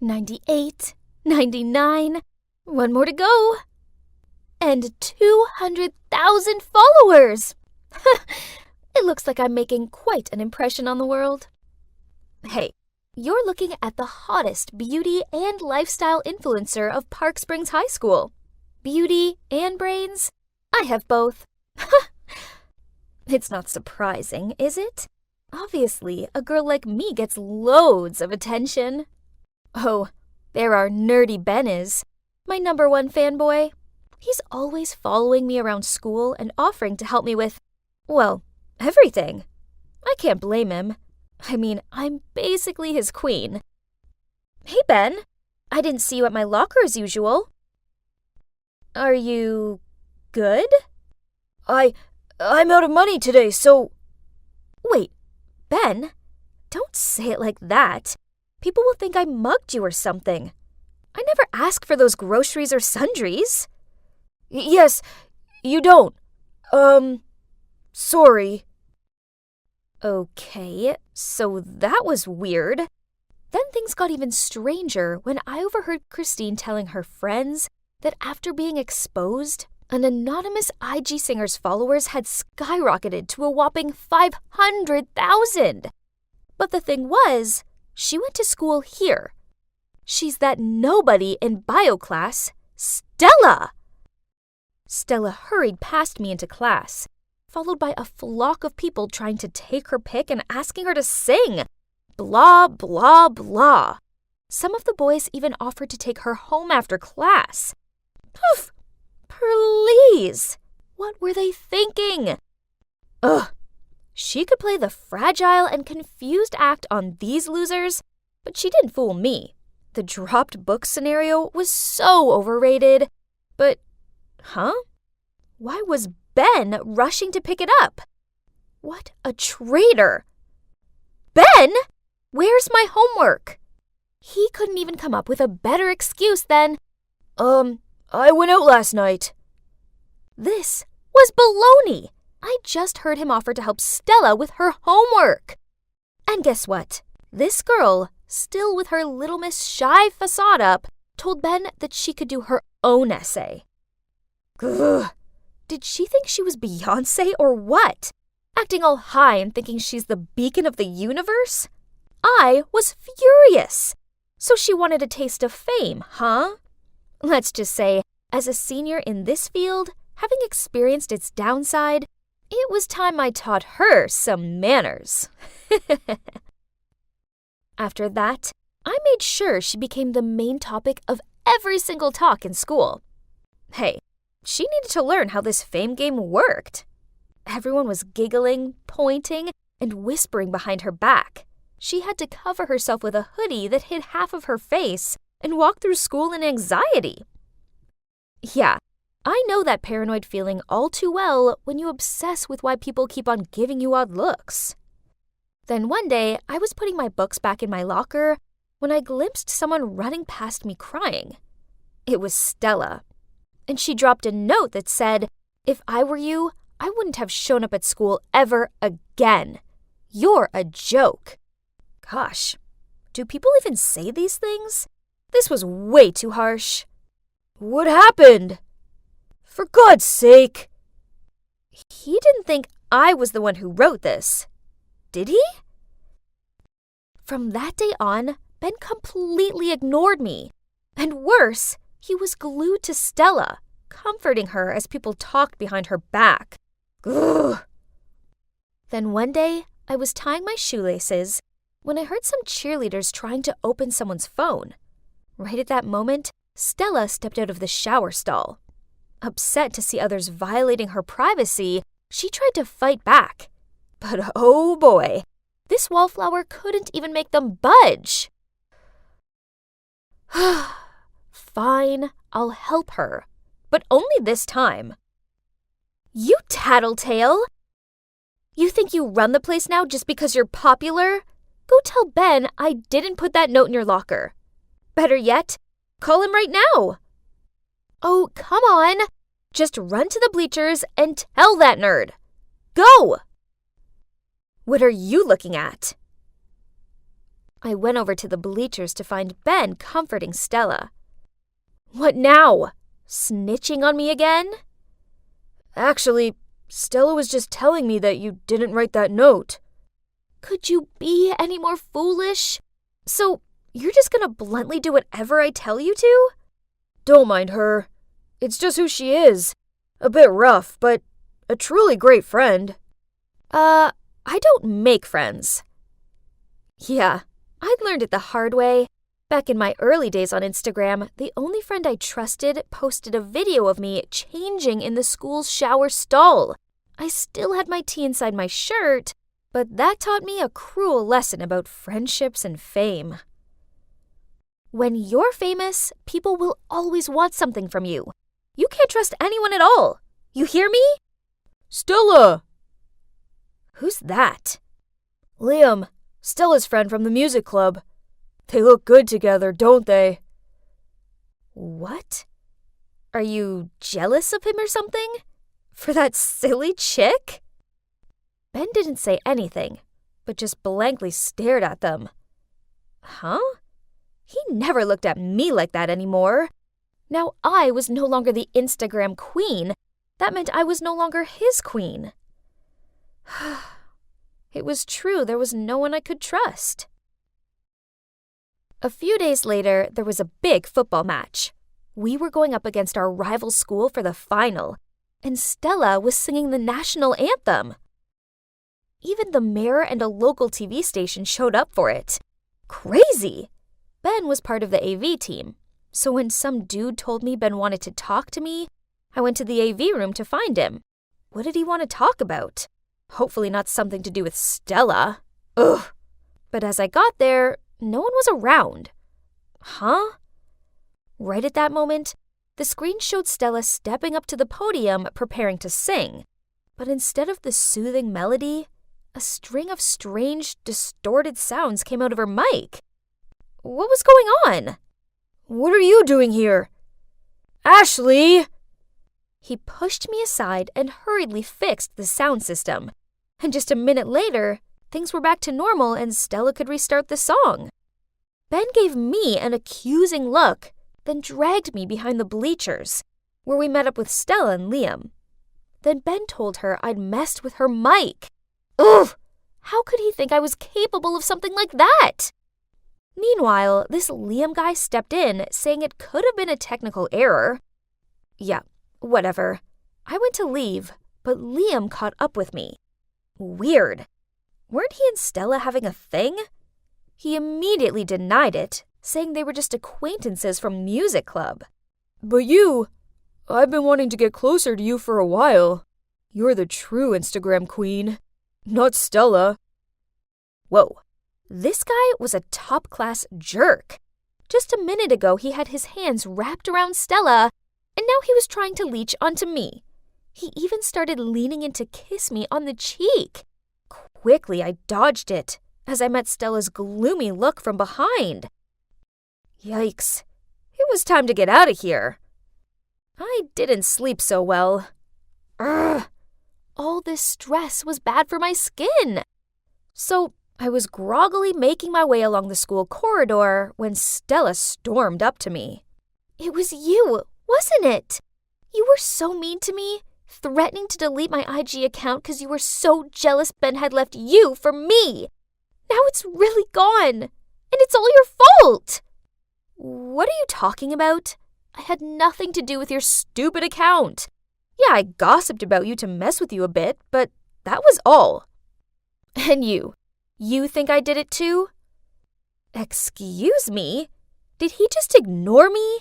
98, 99, one more to go. And 200,000 followers! It looks like I'm making quite an impression on the world. Hey, you're looking at the hottest beauty and lifestyle influencer of Park Springs High School. Beauty and brains? I have both. It's not surprising, is it? Obviously, a girl like me gets loads of attention. Oh, there our nerdy Ben is, my #1 fanboy. He's always following me around school and offering to help me with, well, everything. I can't blame him. I mean, I'm basically his queen. Hey, Ben. I didn't see you at my locker as usual. Are you good? I'm out of money today, so... Wait, Ben, don't say it like that. People will think I mugged you or something. I never ask for those groceries or sundries. Yes, you don't. Sorry. Okay, so that was weird. Then things got even stranger when I overheard Christine telling her friends that after being exposed, an anonymous IG singer's followers had skyrocketed to a whopping 500,000. But the thing was, she went to school here. She's that nobody in bio class, Stella. Stella hurried past me into class, followed by a flock of people trying to take her pic and asking her to sing. Blah, blah, blah. Some of the boys even offered to take her home after class. Poof! Please! What were they thinking? Ugh! She could play the fragile and confused act on these losers, but she didn't fool me. The dropped book scenario was so overrated. But, why was Ben rushing to pick it up? What a traitor! Ben? Where's my homework? He couldn't even come up with a better excuse than, I went out last night. This was baloney. I just heard him offer to help Stella with her homework. And guess what? This girl, still with her Little Miss Shy facade up, told Ben that she could do her own essay. Ugh. Did she think she was Beyoncé or what? Acting all high and thinking she's the beacon of the universe? I was furious. So she wanted a taste of fame, huh? Let's just say, as a senior in this field, having experienced its downside, it was time I taught her some manners. After that, I made sure she became the main topic of every single talk in school. Hey, she needed to learn how this fame game worked. Everyone was giggling, pointing, and whispering behind her back. She had to cover herself with a hoodie that hid half of her face and walk through school in anxiety. Yeah, I know that paranoid feeling all too well when you obsess with why people keep on giving you odd looks. Then one day, I was putting my books back in my locker when I glimpsed someone running past me crying. It was Stella. And she dropped a note that said, "If I were you, I wouldn't have shown up at school ever again. You're a joke." Gosh, do people even say these things? This was way too harsh. What happened? For God's sake. He didn't think I was the one who wrote this, did he? From that day on, Ben completely ignored me. And worse, he was glued to Stella, comforting her as people talked behind her back. Ugh. Then one day, I was tying my shoelaces when I heard some cheerleaders trying to open someone's phone. Right at that moment, Stella stepped out of the shower stall. Upset to see others violating her privacy, she tried to fight back. But oh boy, this wallflower couldn't even make them budge. Fine, I'll help her, but only this time. You tattletale! You think you run the place now just because you're popular? Go tell Ben I didn't put that note in your locker. Better yet, call him right now. Oh, come on. Just run to the bleachers and tell that nerd. Go! What are you looking at? I went over to the bleachers to find Ben comforting Stella. "What now? Snitching on me again?" "Actually, Stella was just telling me that you didn't write that note." Could you be any more foolish? So, you're just gonna bluntly do whatever I tell you to? Don't mind her. It's just who she is. A bit rough, but a truly great friend. I don't make friends. Yeah, I'd learned it the hard way. Back in my early days on Instagram, the only friend I trusted posted a video of me changing in the school's shower stall. I still had my tea inside my shirt, but that taught me a cruel lesson about friendships and fame. When you're famous, people will always want something from you. You can't trust anyone at all. You hear me? Stella! Who's that? Liam, Stella's friend from the music club. They look good together, don't they? What? Are you jealous of him or something? For that silly chick? Ben didn't say anything, but just blankly stared at them. Huh? He never looked at me like that anymore. Now I was no longer the Instagram queen. That meant I was no longer his queen. It was true, there was no one I could trust. A few days later, there was a big football match. We were going up against our rival school for the final, and Stella was singing the national anthem. Even the mayor and a local TV station showed up for it. Crazy! Ben was part of the AV team, so when some dude told me Ben wanted to talk to me, I went to the AV room to find him. What did he want to talk about? Hopefully not something to do with Stella. Ugh! But as I got there, no one was around. Huh? Right at that moment, the screen showed Stella stepping up to the podium preparing to sing. But instead of the soothing melody, a string of strange, distorted sounds came out of her mic. What was going on? What are you doing here? Ashley! He pushed me aside and hurriedly fixed the sound system. And just a minute later, things were back to normal and Stella could restart the song. Ben gave me an accusing look, then dragged me behind the bleachers, where we met up with Stella and Liam. Then Ben told her I'd messed with her mic. Ugh! How could he think I was capable of something like that? Meanwhile, this Liam guy stepped in, saying it could have been a technical error. Yeah, whatever. I went to leave, but Liam caught up with me. Weird. Weren't he and Stella having a thing? He immediately denied it, saying they were just acquaintances from music club. But I've been wanting to get closer to you for a while. You're the true Instagram queen, not Stella. Whoa, this guy was a top-class jerk. Just a minute ago, he had his hands wrapped around Stella, and now he was trying to leech onto me. He even started leaning in to kiss me on the cheek. Quickly, I dodged it as I met Stella's gloomy look from behind. Yikes. It was time to get out of here. I didn't sleep so well. Ugh. All this stress was bad for my skin. So I was groggily making my way along the school corridor when Stella stormed up to me. It was you, wasn't it? You were so mean to me, threatening to delete my IG account because you were so jealous Ben had left you for me. Now it's really gone, and it's all your fault. What are you talking about? I had nothing to do with your stupid account. Yeah, I gossiped about you to mess with you a bit, but that was all. And you think I did it too? Excuse me? Did he just ignore me?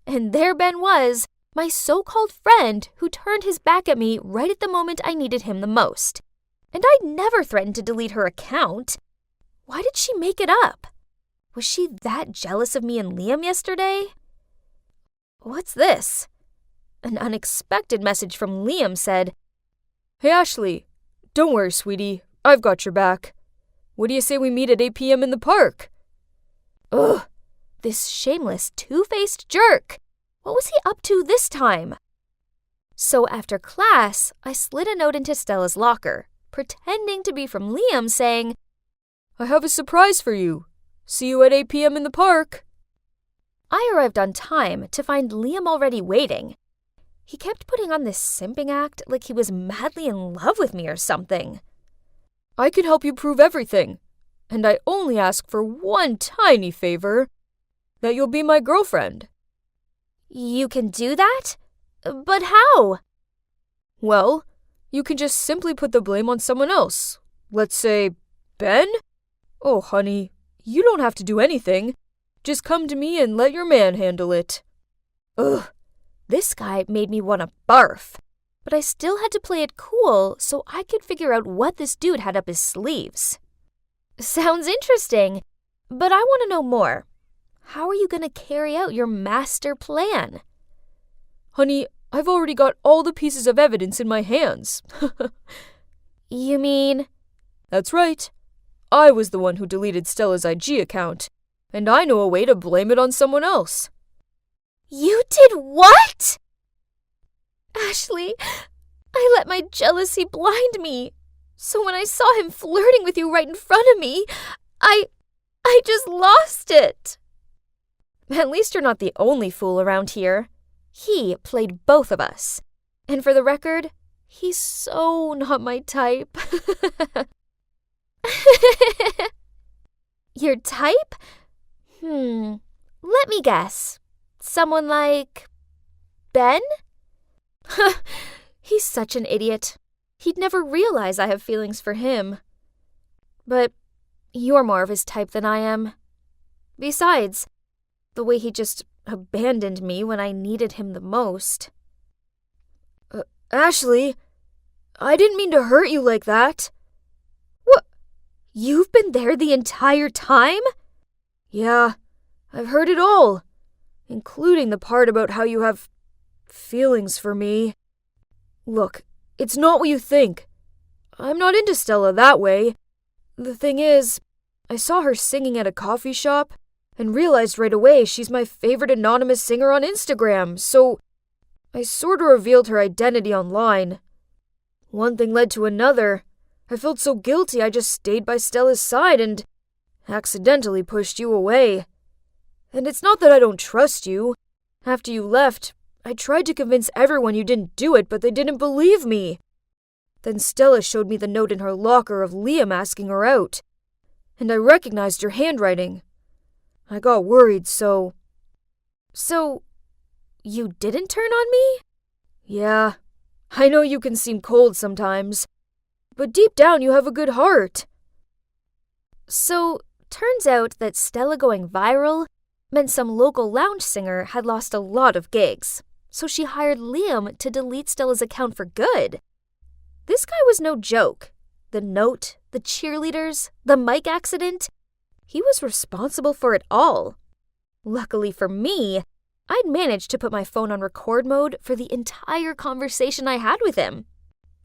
And there Ben was, my so-called friend who turned his back at me right at the moment I needed him the most. And I'd never threatened to delete her account. Why did she make it up? Was she that jealous of me and Liam yesterday? What's this? An unexpected message from Liam said, Hey Ashley, don't worry sweetie, I've got your back. What do you say we meet at 8 p.m. in the park? Ugh, this shameless, two-faced jerk. What was he up to this time? So after class, I slid a note into Stella's locker, pretending to be from Liam saying, I have a surprise for you. See you at 8 p.m. in the park. I arrived on time to find Liam already waiting. He kept putting on this simping act like he was madly in love with me or something. I can help you prove everything, and I only ask for one tiny favor, that you'll be my girlfriend. You can do that? But how? Well, you can just simply put the blame on someone else. Let's say, Ben? Oh, honey, you don't have to do anything. Just come to me and let your man handle it. Ugh, this guy made me want to barf. But I still had to play it cool so I could figure out what this dude had up his sleeves. Sounds interesting, but I want to know more. How are you going to carry out your master plan? Honey, I've already got all the pieces of evidence in my hands. You mean? That's right. I was the one who deleted Stella's IG account, and I know a way to blame it on someone else. You did what? Ashley, I let my jealousy blind me. So when I saw him flirting with you right in front of me, I just lost it. At least you're not the only fool around here. He played both of us. And for the record, he's so not my type. Your type? Let me guess. Someone like Ben? He's such an idiot. He'd never realize I have feelings for him. But you're more of his type than I am. Besides, the way he just abandoned me when I needed him the most. Ashley, I didn't mean to hurt you like that. What? You've been there the entire time? Yeah, I've heard it all, including the part about how you have feelings for me. Look, it's not what you think. I'm not into Stella that way. The thing is, I saw her singing at a coffee shop and realized right away she's my favorite anonymous singer on Instagram, so I sort of revealed her identity online. One thing led to another. I felt so guilty I just stayed by Stella's side and accidentally pushed you away. And it's not that I don't trust you. After you left, I tried to convince everyone you didn't do it, but they didn't believe me. Then Stella showed me the note in her locker of Liam asking her out, and I recognized your handwriting. I got worried, so... So, you didn't turn on me? Yeah, I know you can seem cold sometimes, but deep down you have a good heart. So, turns out that Stella going viral meant some local lounge singer had lost a lot of gigs, so she hired Liam to delete Stella's account for good. This guy was no joke. The note, the cheerleaders, the mic accident, he was responsible for it all. Luckily for me, I'd managed to put my phone on record mode for the entire conversation I had with him.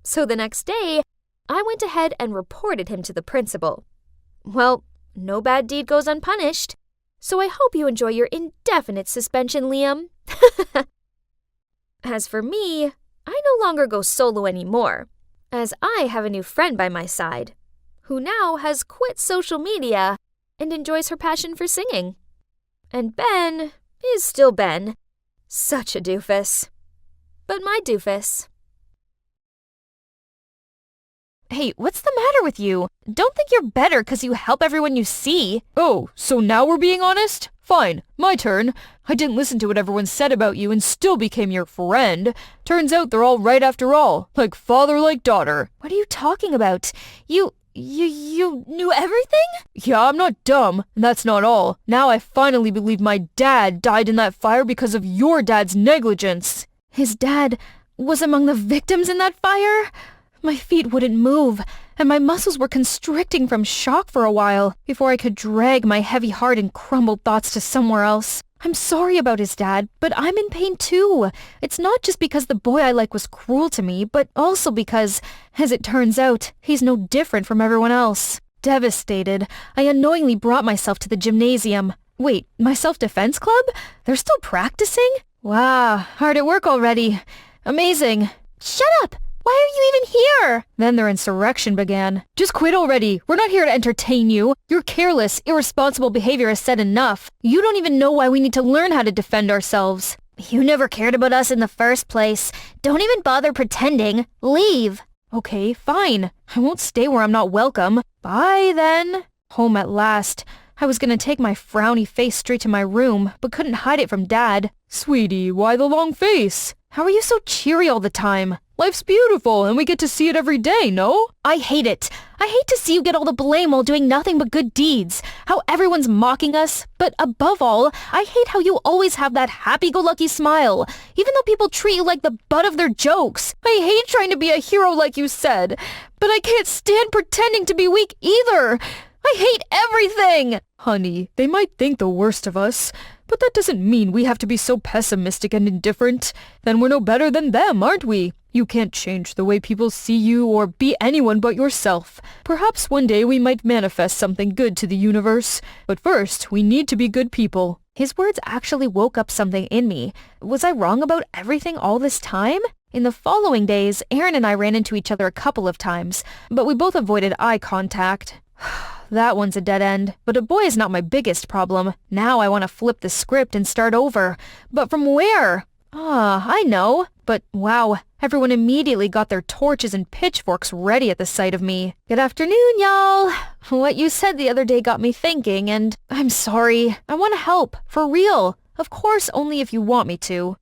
So the next day, I went ahead and reported him to the principal. Well, no bad deed goes unpunished, so I hope you enjoy your indefinite suspension, Liam. As for me, I no longer go solo anymore, as I have a new friend by my side, who now has quit social media and enjoys her passion for singing. And Ben is still Ben. Such a doofus. But my doofus. Hey, what's the matter with you? Don't think you're better because you help everyone you see. Oh, so now we're being honest? Fine, my turn. I didn't listen to what everyone said about you and still became your friend. Turns out they're all right after all. Like father, like daughter. What are you talking about? You knew everything? Yeah, I'm not dumb, and that's not all. Now I finally believe my dad died in that fire because of your dad's negligence. His dad was among the victims in that fire? My feet wouldn't move, and my muscles were constricting from shock for a while before I could drag my heavy heart and crumbled thoughts to somewhere else. I'm sorry about his dad, but I'm in pain too. It's not just because the boy I like was cruel to me, but also because, as it turns out, he's no different from everyone else. Devastated, I unknowingly brought myself to the gymnasium. Wait, my self-defense club? They're still practicing? Wow, hard at work already. Amazing. Shut up! Why are you even here? Then their insurrection began. Just quit already. We're not here to entertain you. Your careless, irresponsible behavior has said enough. You don't even know why we need to learn how to defend ourselves. You never cared about us in the first place. Don't even bother pretending. Leave. Okay, fine. I won't stay where I'm not welcome. Bye, then. Home at last. I was gonna take my frowny face straight to my room, but couldn't hide it from Dad. Sweetie, why the long face? How are you so cheery all the time? Life's beautiful, and we get to see it every day, no? I hate it. I hate to see you get all the blame while doing nothing but good deeds. How everyone's mocking us. But above all, I hate how you always have that happy-go-lucky smile, even though people treat you like the butt of their jokes. I hate trying to be a hero like you said, but I can't stand pretending to be weak either. I hate everything! Honey, they might think the worst of us, but that doesn't mean we have to be so pessimistic and indifferent. Then we're no better than them, aren't we? You can't change the way people see you or be anyone but yourself. Perhaps one day we might manifest something good to the universe, but first we need to be good people. His words actually woke up something in me. Was I wrong about everything all this time? In the following days, Aaron and I ran into each other a couple of times, but we both avoided eye contact. That one's a dead end, but a boy is not my biggest problem. Now I want to flip the script and start over. But from where? I know. But wow, everyone immediately got their torches and pitchforks ready at the sight of me. Good afternoon, y'all. What you said the other day got me thinking, and I'm sorry. I want to help, for real. Of course, only if you want me to.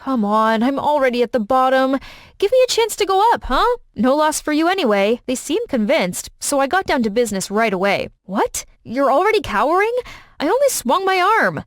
Come on, I'm already at the bottom. Give me a chance to go up, huh? No loss for you anyway. They seemed convinced, so I got down to business right away. What? You're already cowering? I only swung my arm.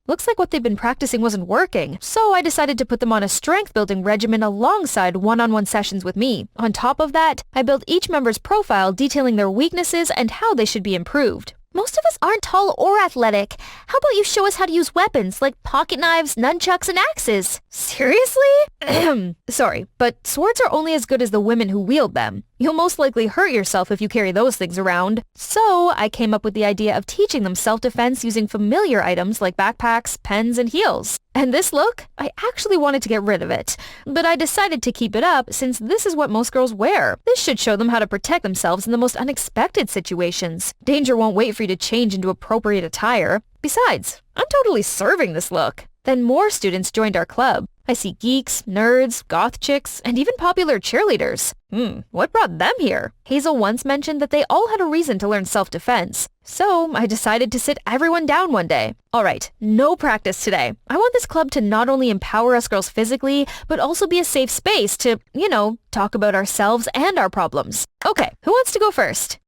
Looks like what they've been practicing wasn't working, so I decided to put them on a strength-building regimen alongside one-on-one sessions with me. On top of that, I built each member's profile detailing their weaknesses and how they should be improved. Most of us aren't tall or athletic. How about you show us how to use weapons like pocket knives, nunchucks, and axes? Seriously? Sorry, but swords are only as good as the women who wield them. You'll most likely hurt yourself if you carry those things around. So I came up with the idea of teaching them self-defense using familiar items like backpacks, pens, and heels. And this look? I actually wanted to get rid of it, but I decided to keep it up since this is what most girls wear. This should show them how to protect themselves in the most unexpected situations. Danger won't wait for you to change into appropriate attire. Besides, I'm totally serving this look. Then more students joined our club. I see geeks, nerds, goth chicks, and even popular cheerleaders. What brought them here? Hazel once mentioned that they all had a reason to learn self-defense. So I decided to sit everyone down one day. All right, no practice today. I want this club to not only empower us girls physically, but also be a safe space to, talk about ourselves and our problems. Okay, who wants to go first?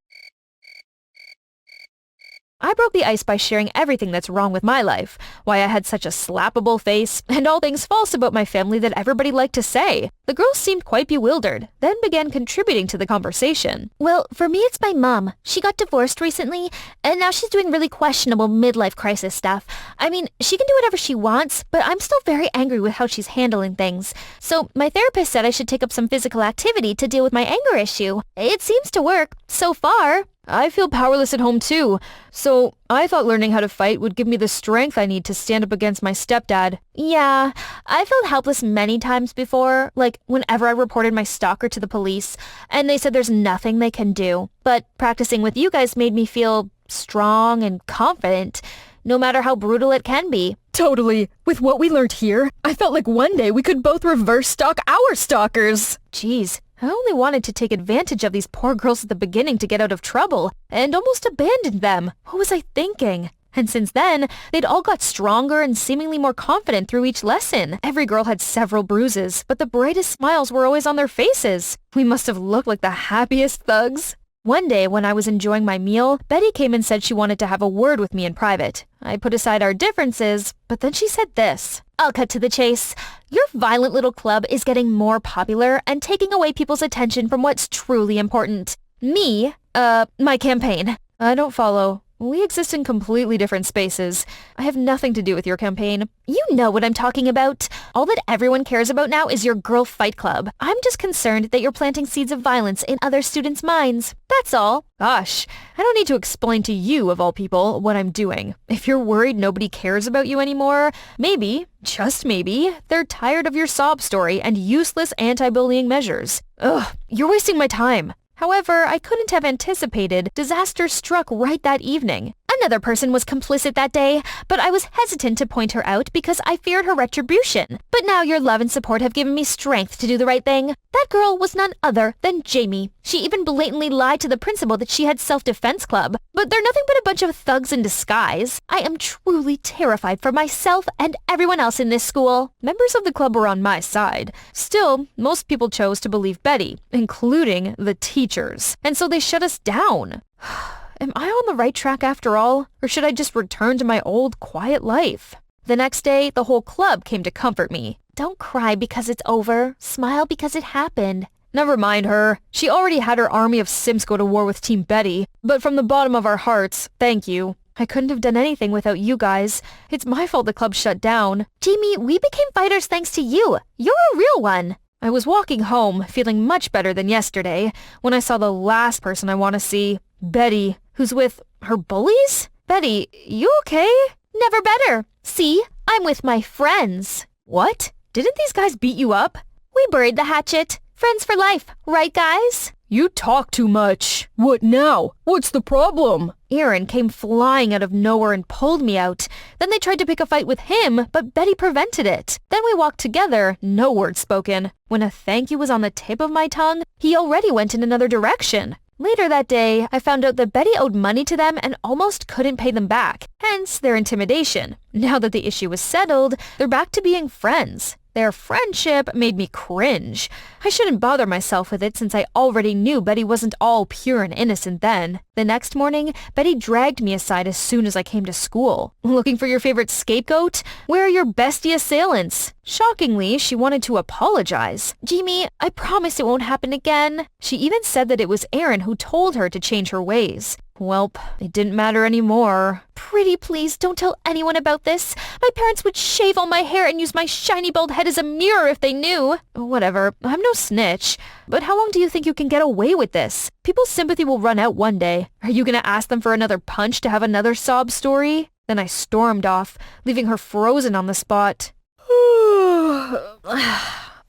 I broke the ice by sharing everything that's wrong with my life, why I had such a slappable face, and all things false about my family that everybody liked to say. The girls seemed quite bewildered, then began contributing to the conversation. Well, for me it's my mom. She got divorced recently, and now she's doing really questionable midlife crisis stuff. I mean, she can do whatever she wants, but I'm still very angry with how she's handling things. So my therapist said I should take up some physical activity to deal with my anger issue. It seems to work, so far. I feel powerless at home too, so I thought learning how to fight would give me the strength I need to stand up against my stepdad. Yeah, I felt helpless many times before, like whenever I reported my stalker to the police, and they said there's nothing they can do. But practicing with you guys made me feel strong and confident, no matter how brutal it can be. Totally. With what we learned here, I felt like one day we could both reverse stalk our stalkers. Jeez. I only wanted to take advantage of these poor girls at the beginning to get out of trouble, and almost abandoned them. What was I thinking? And since then, they'd all got stronger and seemingly more confident through each lesson. Every girl had several bruises, but the brightest smiles were always on their faces. We must have looked like the happiest thugs. One day, when I was enjoying my meal, Betty came and said she wanted to have a word with me in private. I put aside our differences, but then she said this. I'll cut to the chase. Your violent little club is getting more popular and taking away people's attention from what's truly important. My campaign. I don't follow. We exist in completely different spaces. I have nothing to do with your campaign. You know what I'm talking about. All that everyone cares about now is your girl fight club. I'm just concerned that you're planting seeds of violence in other students' minds. That's all. Gosh, I don't need to explain to you, of all people, what I'm doing. If you're worried nobody cares about you anymore, maybe, just maybe, they're tired of your sob story and useless anti-bullying measures. Ugh, you're wasting my time. However, I couldn't have anticipated disaster struck right that evening. Another person was complicit that day, but I was hesitant to point her out because I feared her retribution. But now your love and support have given me strength to do the right thing. That girl was none other than Jamie. She even blatantly lied to the principal that she had self-defense club. But they're nothing but a bunch of thugs in disguise. I am truly terrified for myself and everyone else in this school. Members of the club were on my side. Still, most people chose to believe Betty, including the teachers. And so they shut us down. Am I on the right track after all? Or should I just return to my old, quiet life? The next day, the whole club came to comfort me. Don't cry because it's over. Smile because it happened. Never mind her. She already had her army of simps go to war with Team Betty. But from the bottom of our hearts, thank you. I couldn't have done anything without you guys. It's my fault the club shut down. Jamie, we became fighters thanks to you. You're a real one. I was walking home, feeling much better than yesterday, when I saw the last person I want to see, Betty, who's with her bullies? Betty, you okay? Never better. See, I'm with my friends. What? Didn't these guys beat you up? We buried the hatchet. Friends for life, right guys? You talk too much. What now? What's the problem? Aaron came flying out of nowhere and pulled me out. Then they tried to pick a fight with him, but Betty prevented it. Then we walked together, no word spoken. When a thank you was on the tip of my tongue, he already went in another direction. Later that day, I found out that Betty owed money to them and almost couldn't pay them back, hence their intimidation. Now that the issue was settled, they're back to being friends. Their friendship made me cringe. I shouldn't bother myself with it since I already knew Betty wasn't all pure and innocent then. The next morning, Betty dragged me aside as soon as I came to school. Looking for your favorite scapegoat? Where are your bestie assailants? Shockingly, she wanted to apologize. Jamie, I promise it won't happen again. She even said that it was Aaron who told her to change her ways. Welp, it didn't matter anymore. Pretty please don't tell anyone about this. My parents would shave all my hair and use my shiny bald head as a mirror if they knew. Whatever, I'm no snitch. But how long do you think you can get away with this? People's sympathy will run out one day. Are you gonna ask them for another punch to have another sob story? Then I stormed off, leaving her frozen on the spot.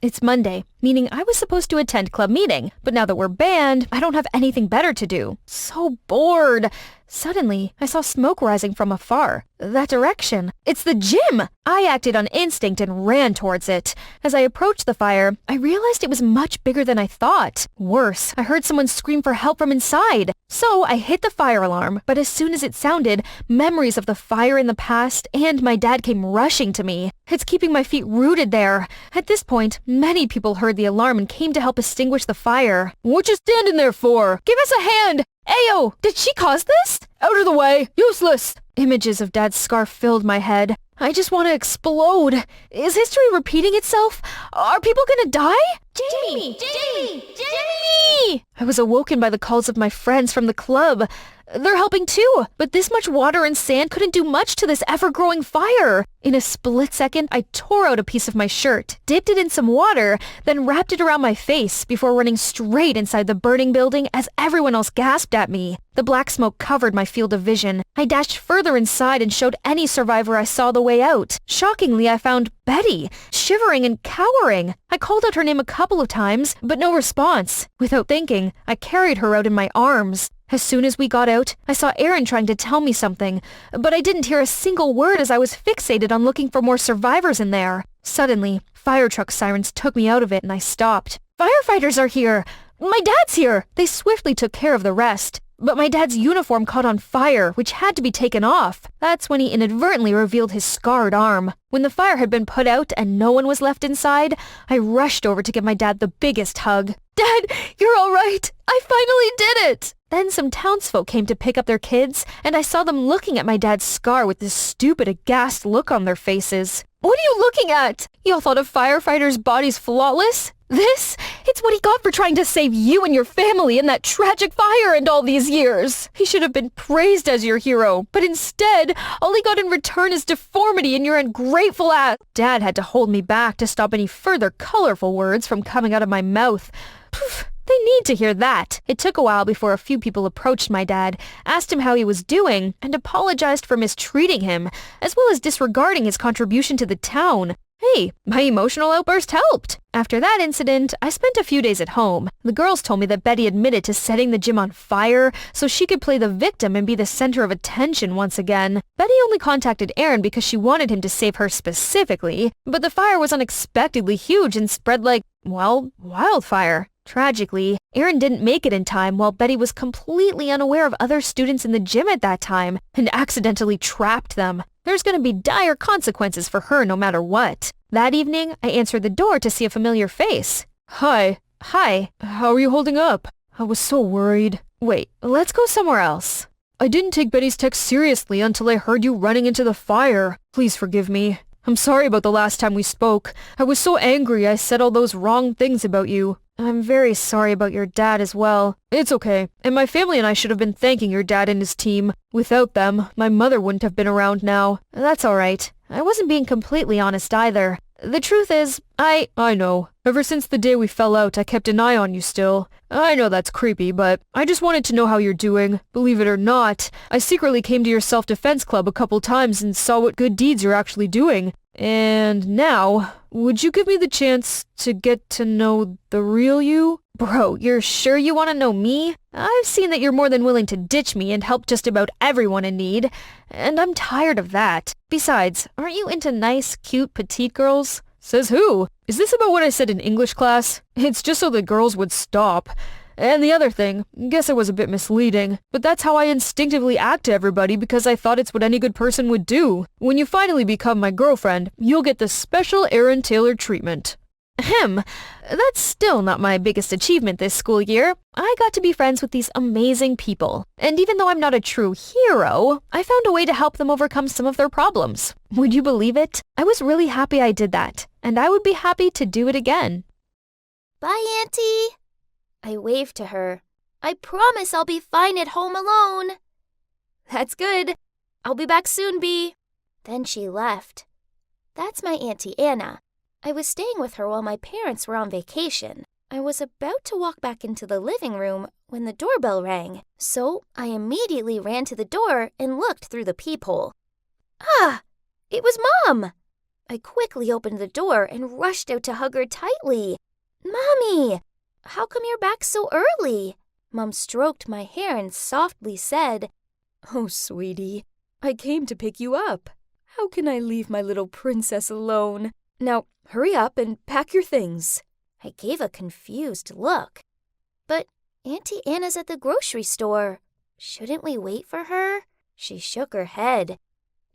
It's Monday, meaning I was supposed to attend club meeting, but now that we're banned, I don't have anything better to do. So bored. Suddenly, I saw smoke rising from afar. That direction. It's the gym! I acted on instinct and ran towards it. As I approached the fire, I realized it was much bigger than I thought. Worse, I heard someone scream for help from inside. So I hit the fire alarm, but as soon as it sounded, memories of the fire in the past and my dad came rushing to me. It's keeping my feet rooted there. At this point, many people heard the alarm and came to help extinguish the fire. What you standing there for? Give us a hand! Ayo, did she cause this? Out of the way! Useless! Images of Dad's scar filled my head. I just want to explode. Is history repeating itself? Are people gonna die? Jamie! Jamie! Jamie! I was awoken by the calls of my friends from the club. They're helping too, but this much water and sand couldn't do much to this ever-growing fire. In a split second, I tore out a piece of my shirt, dipped it in some water, then wrapped it around my face before running straight inside the burning building as everyone else gasped at me. The black smoke covered my field of vision. I dashed further inside and showed any survivor I saw the way out. Shockingly, I found Betty, shivering and cowering. I called out her name a couple of times, but no response. Without thinking, I carried her out in my arms. As soon as we got out, I saw Aaron trying to tell me something, but I didn't hear a single word as I was fixated on looking for more survivors in there. Suddenly, fire truck sirens took me out of it and I stopped. Firefighters are here! My dad's here! They swiftly took care of the rest. But my dad's uniform caught on fire, which had to be taken off. That's when he inadvertently revealed his scarred arm. When the fire had been put out and no one was left inside, I rushed over to give my dad the biggest hug. Dad, you're all right! I finally did it! Then some townsfolk came to pick up their kids, and I saw them looking at my dad's scar with this stupid, aghast look on their faces. What are you looking at? Y'all thought a firefighter's body's flawless? This? It's what he got for trying to save you and your family in that tragic fire and all these years. He should have been praised as your hero, but instead, all he got in return is deformity and your ungrateful ass. Dad had to hold me back to stop any further colorful words from coming out of my mouth. Poof. They need to hear that. It took a while before a few people approached my dad, asked him how he was doing, and apologized for mistreating him, as well as disregarding his contribution to the town. Hey, my emotional outburst helped. After that incident, I spent a few days at home. The girls told me that Betty admitted to setting the gym on fire so she could play the victim and be the center of attention once again. Betty only contacted Aaron because she wanted him to save her specifically, but the fire was unexpectedly huge and spread like, well, wildfire. Tragically, Aaron didn't make it in time while Betty was completely unaware of other students in the gym at that time and accidentally trapped them. There's going to be dire consequences for her no matter what. That evening, I answered the door to see a familiar face. Hi. How are you holding up? I was so worried. Wait, let's go somewhere else. I didn't take Betty's text seriously until I heard you running into the fire. Please forgive me. I'm sorry about the last time we spoke. I was so angry I said all those wrong things about you. I'm very sorry about your dad as well. It's okay, and my family and I should have been thanking your dad and his team. Without them, my mother wouldn't have been around now. That's alright. I wasn't being completely honest either. The truth is, I know. Ever since the day we fell out, I kept an eye on you still. I know that's creepy, but I just wanted to know how you're doing. Believe it or not, I secretly came to your self-defense club a couple times and saw what good deeds you're actually doing. And now, would you give me the chance to get to know the real you? Bro, you're sure you want to know me? I've seen that you're more than willing to ditch me and help just about everyone in need, and I'm tired of that. Besides, aren't you into nice, cute, petite girls? Says who? Is this about what I said in English class? It's just so the girls would stop. And the other thing, guess it was a bit misleading, but that's how I instinctively act to everybody because I thought it's what any good person would do. When you finally become my girlfriend, you'll get the special Aaron Taylor treatment. That's still not my biggest achievement this school year. I got to be friends with these amazing people. And even though I'm not a true hero, I found a way to help them overcome some of their problems. Would you believe it? I was really happy I did that, and I would be happy to do it again. Bye, Auntie. I waved to her. I promise I'll be fine at home alone. That's good. I'll be back soon, Bee. Then she left. That's my Auntie Anna. I was staying with her while my parents were on vacation. I was about to walk back into the living room when the doorbell rang, so I immediately ran to the door and looked through the peephole. Ah! It was Mom! I quickly opened the door and rushed out to hug her tightly. Mommy! How come you're back so early? Mom stroked my hair and softly said, Oh, sweetie, I came to pick you up. How can I leave my little princess alone? Now, hurry up and pack your things. I gave a confused look. But Auntie Anna's at the grocery store. Shouldn't we wait for her? She shook her head.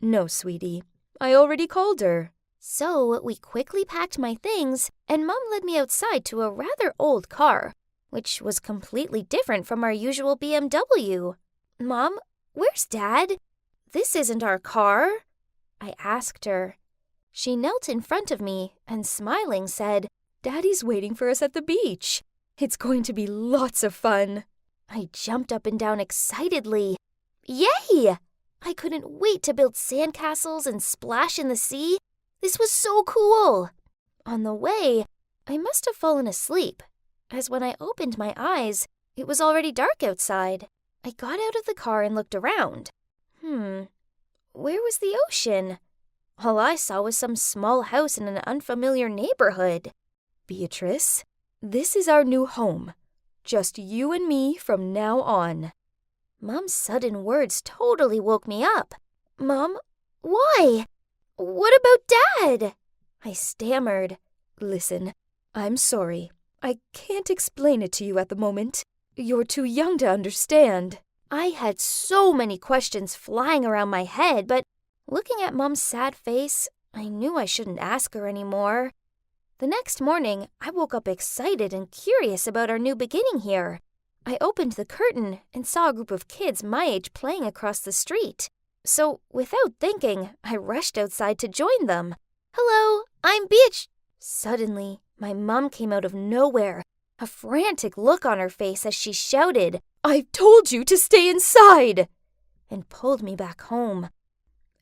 No, sweetie. I already called her. So we quickly packed my things, and Mom led me outside to a rather old car, which was completely different from our usual BMW. Mom, where's Dad? This isn't our car. I asked her. She knelt in front of me and smiling said, Daddy's waiting for us at the beach. It's going to be lots of fun. I jumped up and down excitedly. Yay! I couldn't wait to build sandcastles and splash in the sea. This was so cool. On the way, I must have fallen asleep, as when I opened my eyes, it was already dark outside. I got out of the car and looked around. Where was the ocean? All I saw was some small house in an unfamiliar neighborhood. Beatrice, this is our new home. Just you and me from now on. Mom's sudden words totally woke me up. Mom, why? What about Dad? I stammered. Listen, I'm sorry. I can't explain it to you at the moment. You're too young to understand. I had so many questions flying around my head, but looking at Mom's sad face, I knew I shouldn't ask her anymore. The next morning, I woke up excited and curious about our new beginning here. I opened the curtain and saw a group of kids my age playing across the street. So, without thinking, I rushed outside to join them. Hello, I'm Beach. Suddenly, my mom came out of nowhere, a frantic look on her face as she shouted, "I've told you to stay inside!" and pulled me back home.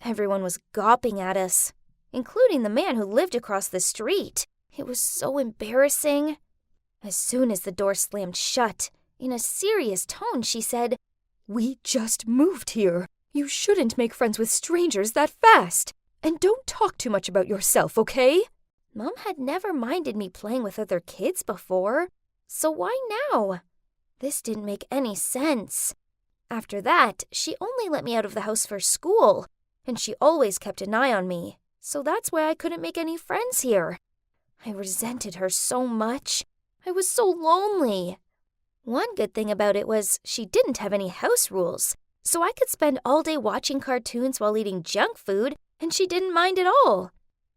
Everyone was gawping at us, including the man who lived across the street. It was so embarrassing. As soon as the door slammed shut, in a serious tone, she said, "We just moved here. You shouldn't make friends with strangers that fast. And don't talk too much about yourself, okay?" Mom had never minded me playing with other kids before, so why now? This didn't make any sense. After that, she only let me out of the house for school, and she always kept an eye on me, so that's why I couldn't make any friends here. I resented her so much. I was so lonely. One good thing about it was she didn't have any house rules, so I could spend all day watching cartoons while eating junk food, and she didn't mind at all.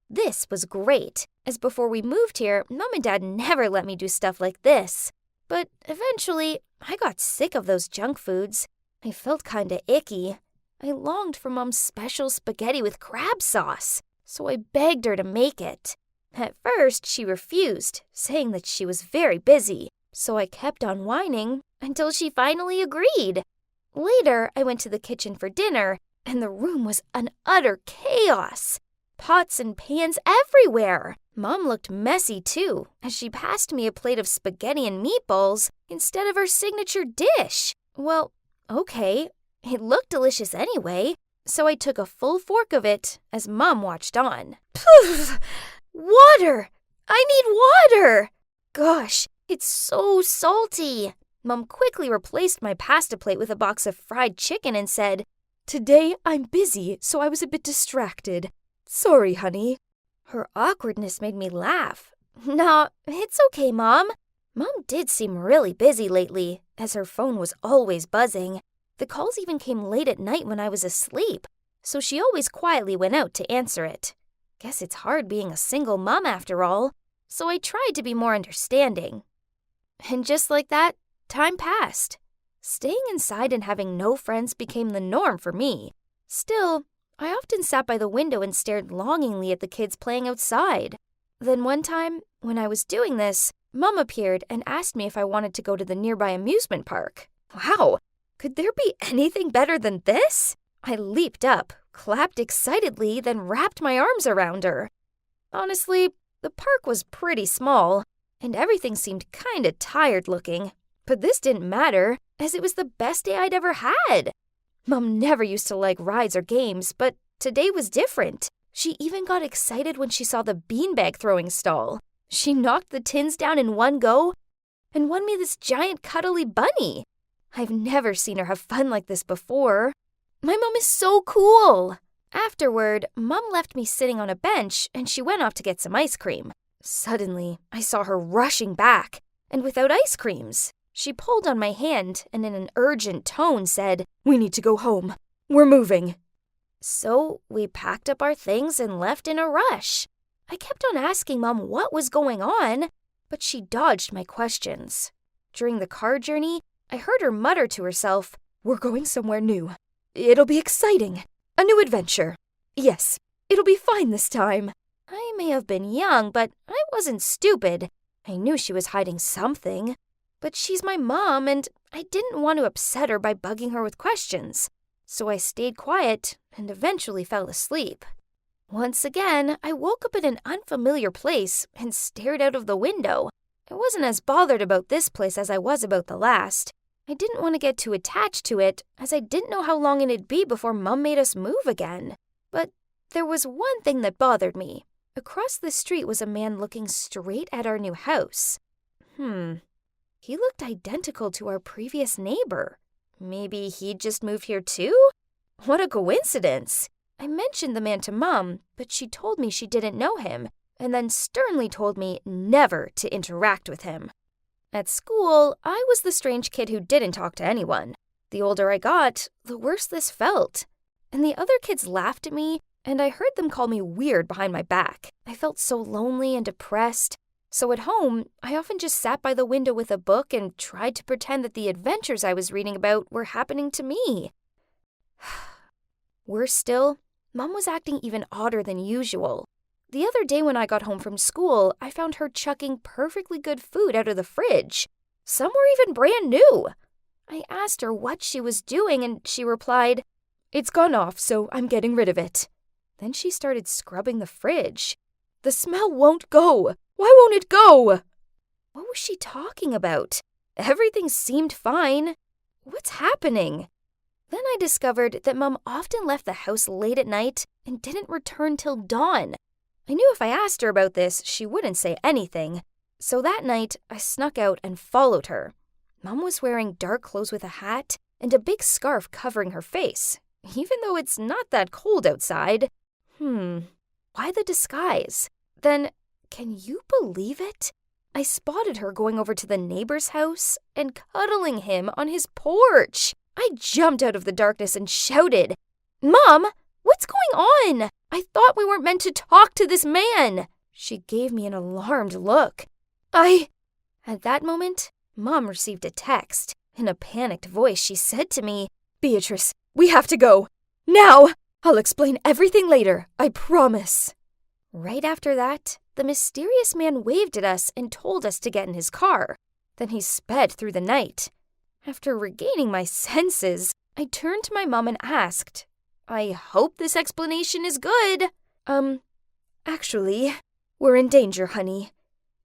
This was great, as before we moved here, Mom and Dad never let me do stuff like this. But eventually, I got sick of those junk foods. I felt kinda icky. I longed for Mom's special spaghetti with crab sauce, so I begged her to make it. At first, she refused, saying that she was very busy, so I kept on whining until she finally agreed. Later, I went to the kitchen for dinner, and the room was an utter chaos. Pots and pans everywhere. Mom looked messy too, as she passed me a plate of spaghetti and meatballs instead of her signature dish. Well, okay, it looked delicious anyway, so I took a full fork of it as Mom watched on. Water! I need water! Gosh, it's so salty. Mom quickly replaced my pasta plate with a box of fried chicken and said, "Today I'm busy, so I was a bit distracted. Sorry, honey." Her awkwardness made me laugh. "Nah, it's okay, Mom." Mom did seem really busy lately, as her phone was always buzzing. The calls even came late at night when I was asleep, so she always quietly went out to answer it. Guess it's hard being a single mom after all, so I tried to be more understanding. And just like that, time passed. Staying inside and having no friends became the norm for me. Still, I often sat by the window and stared longingly at the kids playing outside. Then one time, when I was doing this, Mom appeared and asked me if I wanted to go to the nearby amusement park. Wow, could there be anything better than this? I leaped up, clapped excitedly, then wrapped my arms around her. Honestly, the park was pretty small, and everything seemed kinda tired looking. But this didn't matter, as it was the best day I'd ever had. Mom never used to like rides or games, but today was different. She even got excited when she saw the beanbag throwing stall. She knocked the tins down in one go and won me this giant cuddly bunny. I've never seen her have fun like this before. My mom is so cool. Afterward, Mom left me sitting on a bench and she went off to get some ice cream. Suddenly, I saw her rushing back, and without ice creams. She pulled on my hand and in an urgent tone said, "We need to go home. We're moving." So we packed up our things and left in a rush. I kept on asking Mom what was going on, but she dodged my questions. During the car journey, I heard her mutter to herself, "We're going somewhere new. It'll be exciting. A new adventure. Yes, it'll be fine this time." I may have been young, but I wasn't stupid. I knew she was hiding something. But she's my mom, and I didn't want to upset her by bugging her with questions. So I stayed quiet and eventually fell asleep. Once again, I woke up in an unfamiliar place and stared out of the window. I wasn't as bothered about this place as I was about the last. I didn't want to get too attached to it, as I didn't know how long it'd be before Mom made us move again. But there was one thing that bothered me. Across the street was a man looking straight at our new house. He looked identical to our previous neighbor. Maybe he'd just moved here too? What a coincidence! I mentioned the man to Mom, but she told me she didn't know him, and then sternly told me never to interact with him. At school, I was the strange kid who didn't talk to anyone. The older I got, the worse this felt. And the other kids laughed at me, and I heard them call me weird behind my back. I felt so lonely and depressed. So at home, I often just sat by the window with a book and tried to pretend that the adventures I was reading about were happening to me. Worse still, Mom was acting even odder than usual. The other day when I got home from school, I found her chucking perfectly good food out of the fridge. Some were even brand new. I asked her what she was doing, and she replied, "It's gone off, so I'm getting rid of it." Then she started scrubbing the fridge. "The smell won't go. Why won't it go?" What was she talking about? Everything seemed fine. What's happening? Then I discovered that Mom often left the house late at night and didn't return till dawn. I knew if I asked her about this, she wouldn't say anything. So that night, I snuck out and followed her. Mom was wearing dark clothes with a hat and a big scarf covering her face, even though it's not that cold outside. Why the disguise? Then, can you believe it? I spotted her going over to the neighbor's house and cuddling him on his porch. I jumped out of the darkness and shouted, "Mom, what's going on? I thought we weren't meant to talk to this man." She gave me an alarmed look. At that moment, Mom received a text. In a panicked voice, she said to me, "Beatrice, we have to go. Now! I'll explain everything later, I promise." Right after that, the mysterious man waved at us and told us to get in his car. Then he sped through the night. After regaining my senses, I turned to my mom and asked, "I hope this explanation is good." Actually, we're in danger, honey.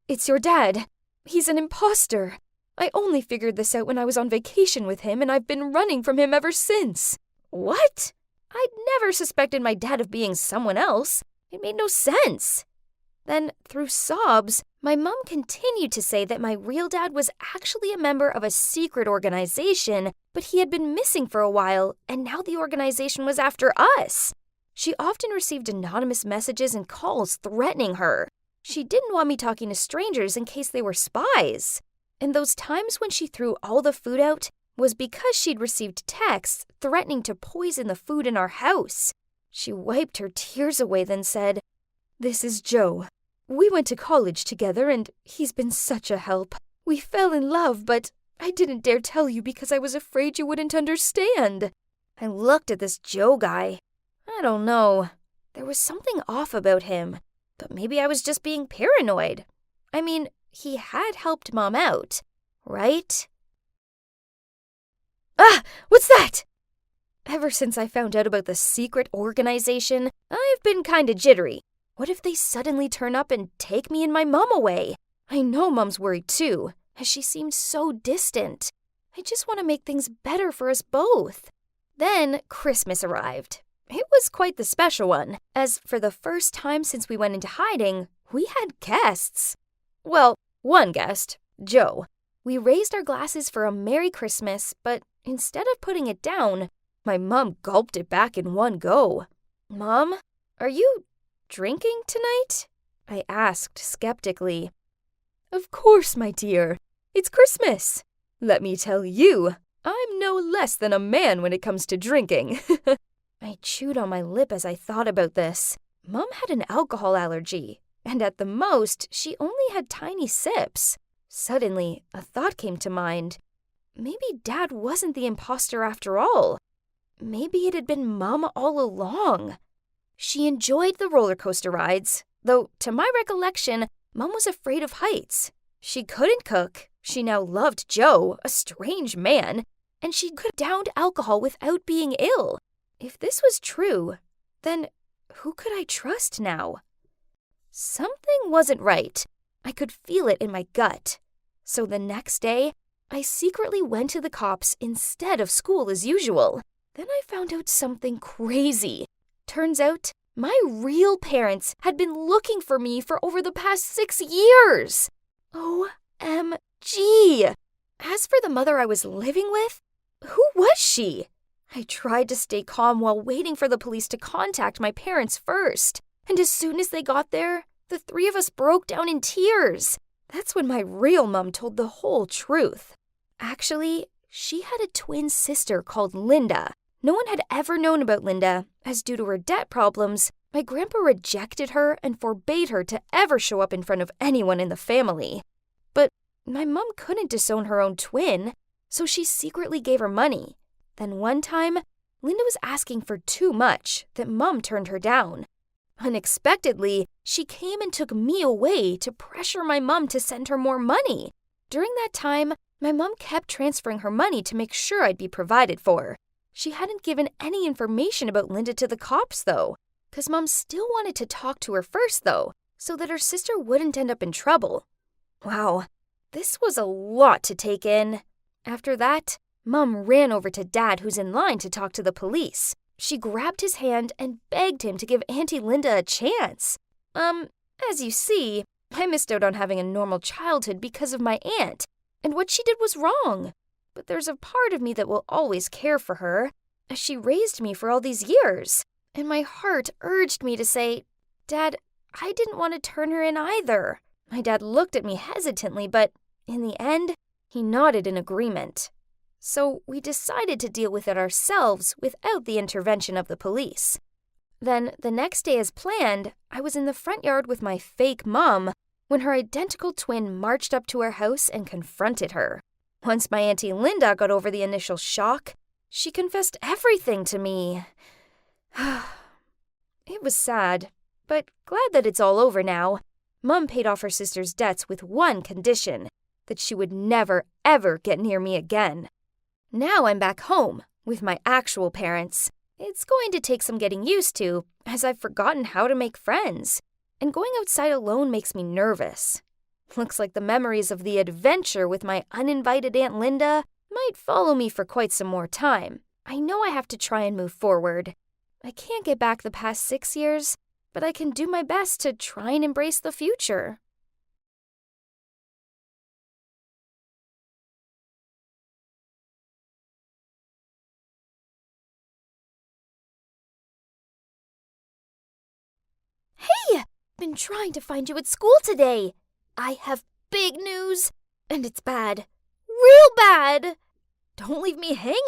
It's your dad. He's an imposter. I only figured this out when I was on vacation with him, and I've been running from him ever since." What? I'd never suspected my dad of being someone else. It made no sense. Then, through sobs, my mom continued to say that my real dad was actually a member of a secret organization, but he had been missing for a while, and now the organization was after us. She often received anonymous messages and calls threatening her. She didn't want me talking to strangers in case they were spies. And those times when she threw all the food out was because she'd received texts threatening to poison the food in our house. She wiped her tears away, then said, "This is Joe. We went to college together, and he's been such a help. We fell in love, but I didn't dare tell you because I was afraid you wouldn't understand." I looked at this Joe guy. I don't know. There was something off about him, but maybe I was just being paranoid. I mean, he had helped Mom out, right? What's that? Ever since I found out about the secret organization, I've been kinda jittery. What if they suddenly turn up and take me and my mom away? I know Mom's worried too, as she seemed so distant. I just want to make things better for us both. Then Christmas arrived. It was quite the special one, as for the first time since we went into hiding, we had guests. Well, one guest, Joe. We raised our glasses for a Merry Christmas, but instead of putting it down, my mom gulped it back in one go. "Mom, are you drinking tonight?" I asked skeptically. "Of course, my dear. It's Christmas. Let me tell you, I'm no less than a man when it comes to drinking." I chewed on my lip as I thought about this. Mom had an alcohol allergy, and at the most, she only had tiny sips. Suddenly, a thought came to mind. Maybe Dad wasn't the imposter after all. Maybe it had been Mom all along. She enjoyed the roller coaster rides, though to my recollection, Mom was afraid of heights. She couldn't cook. She now loved Joe, a strange man, and she could have downed alcohol without being ill. If this was true, then who could I trust now? Something wasn't right. I could feel it in my gut. So the next day, I secretly went to the cops instead of school as usual. Then I found out something crazy. Turns out, my real parents had been looking for me for over the past 6 years. OMG! As for the mother I was living with, who was she? I tried to stay calm while waiting for the police to contact my parents first. And as soon as they got there, the three of us broke down in tears. That's when my real mom told the whole truth. Actually, she had a twin sister called Linda. No one had ever known about Linda, as due to her debt problems, my grandpa rejected her and forbade her to ever show up in front of anyone in the family. But my mom couldn't disown her own twin, so she secretly gave her money. Then one time, Linda was asking for too much that Mom turned her down. Unexpectedly, she came and took me away to pressure my mom to send her more money. During that time, my mom kept transferring her money to make sure I'd be provided for. She hadn't given any information about Linda to the cops, though, because Mom still wanted to talk to her first, though, so that her sister wouldn't end up in trouble. Wow, this was a lot to take in. After that, Mom ran over to Dad, who's in line to talk to the police. She grabbed his hand and begged him to give Auntie Linda a chance. As you see, I missed out on having a normal childhood because of my aunt, and what she did was wrong. But there's a part of me that will always care for her, as she raised me for all these years. And my heart urged me to say, Dad, I didn't want to turn her in either. My dad looked at me hesitantly, but in the end, he nodded in agreement. So we decided to deal with it ourselves without the intervention of the police. Then, the next day as planned, I was in the front yard with my fake mom when her identical twin marched up to her house and confronted her. Once my Auntie Linda got over the initial shock, she confessed everything to me. It was sad, but glad that it's all over now. Mom paid off her sister's debts with one condition, that she would never, ever get near me again. Now I'm back home, with my actual parents. It's going to take some getting used to, as I've forgotten how to make friends, and going outside alone makes me nervous. Looks like the memories of the adventure with my uninvited Aunt Linda might follow me for quite some more time. I know I have to try and move forward. I can't get back the past 6 years, but I can do my best to try and embrace the future. Hey! Been trying to find you at school today. I have big news, and it's bad. Real bad! Don't leave me hanging.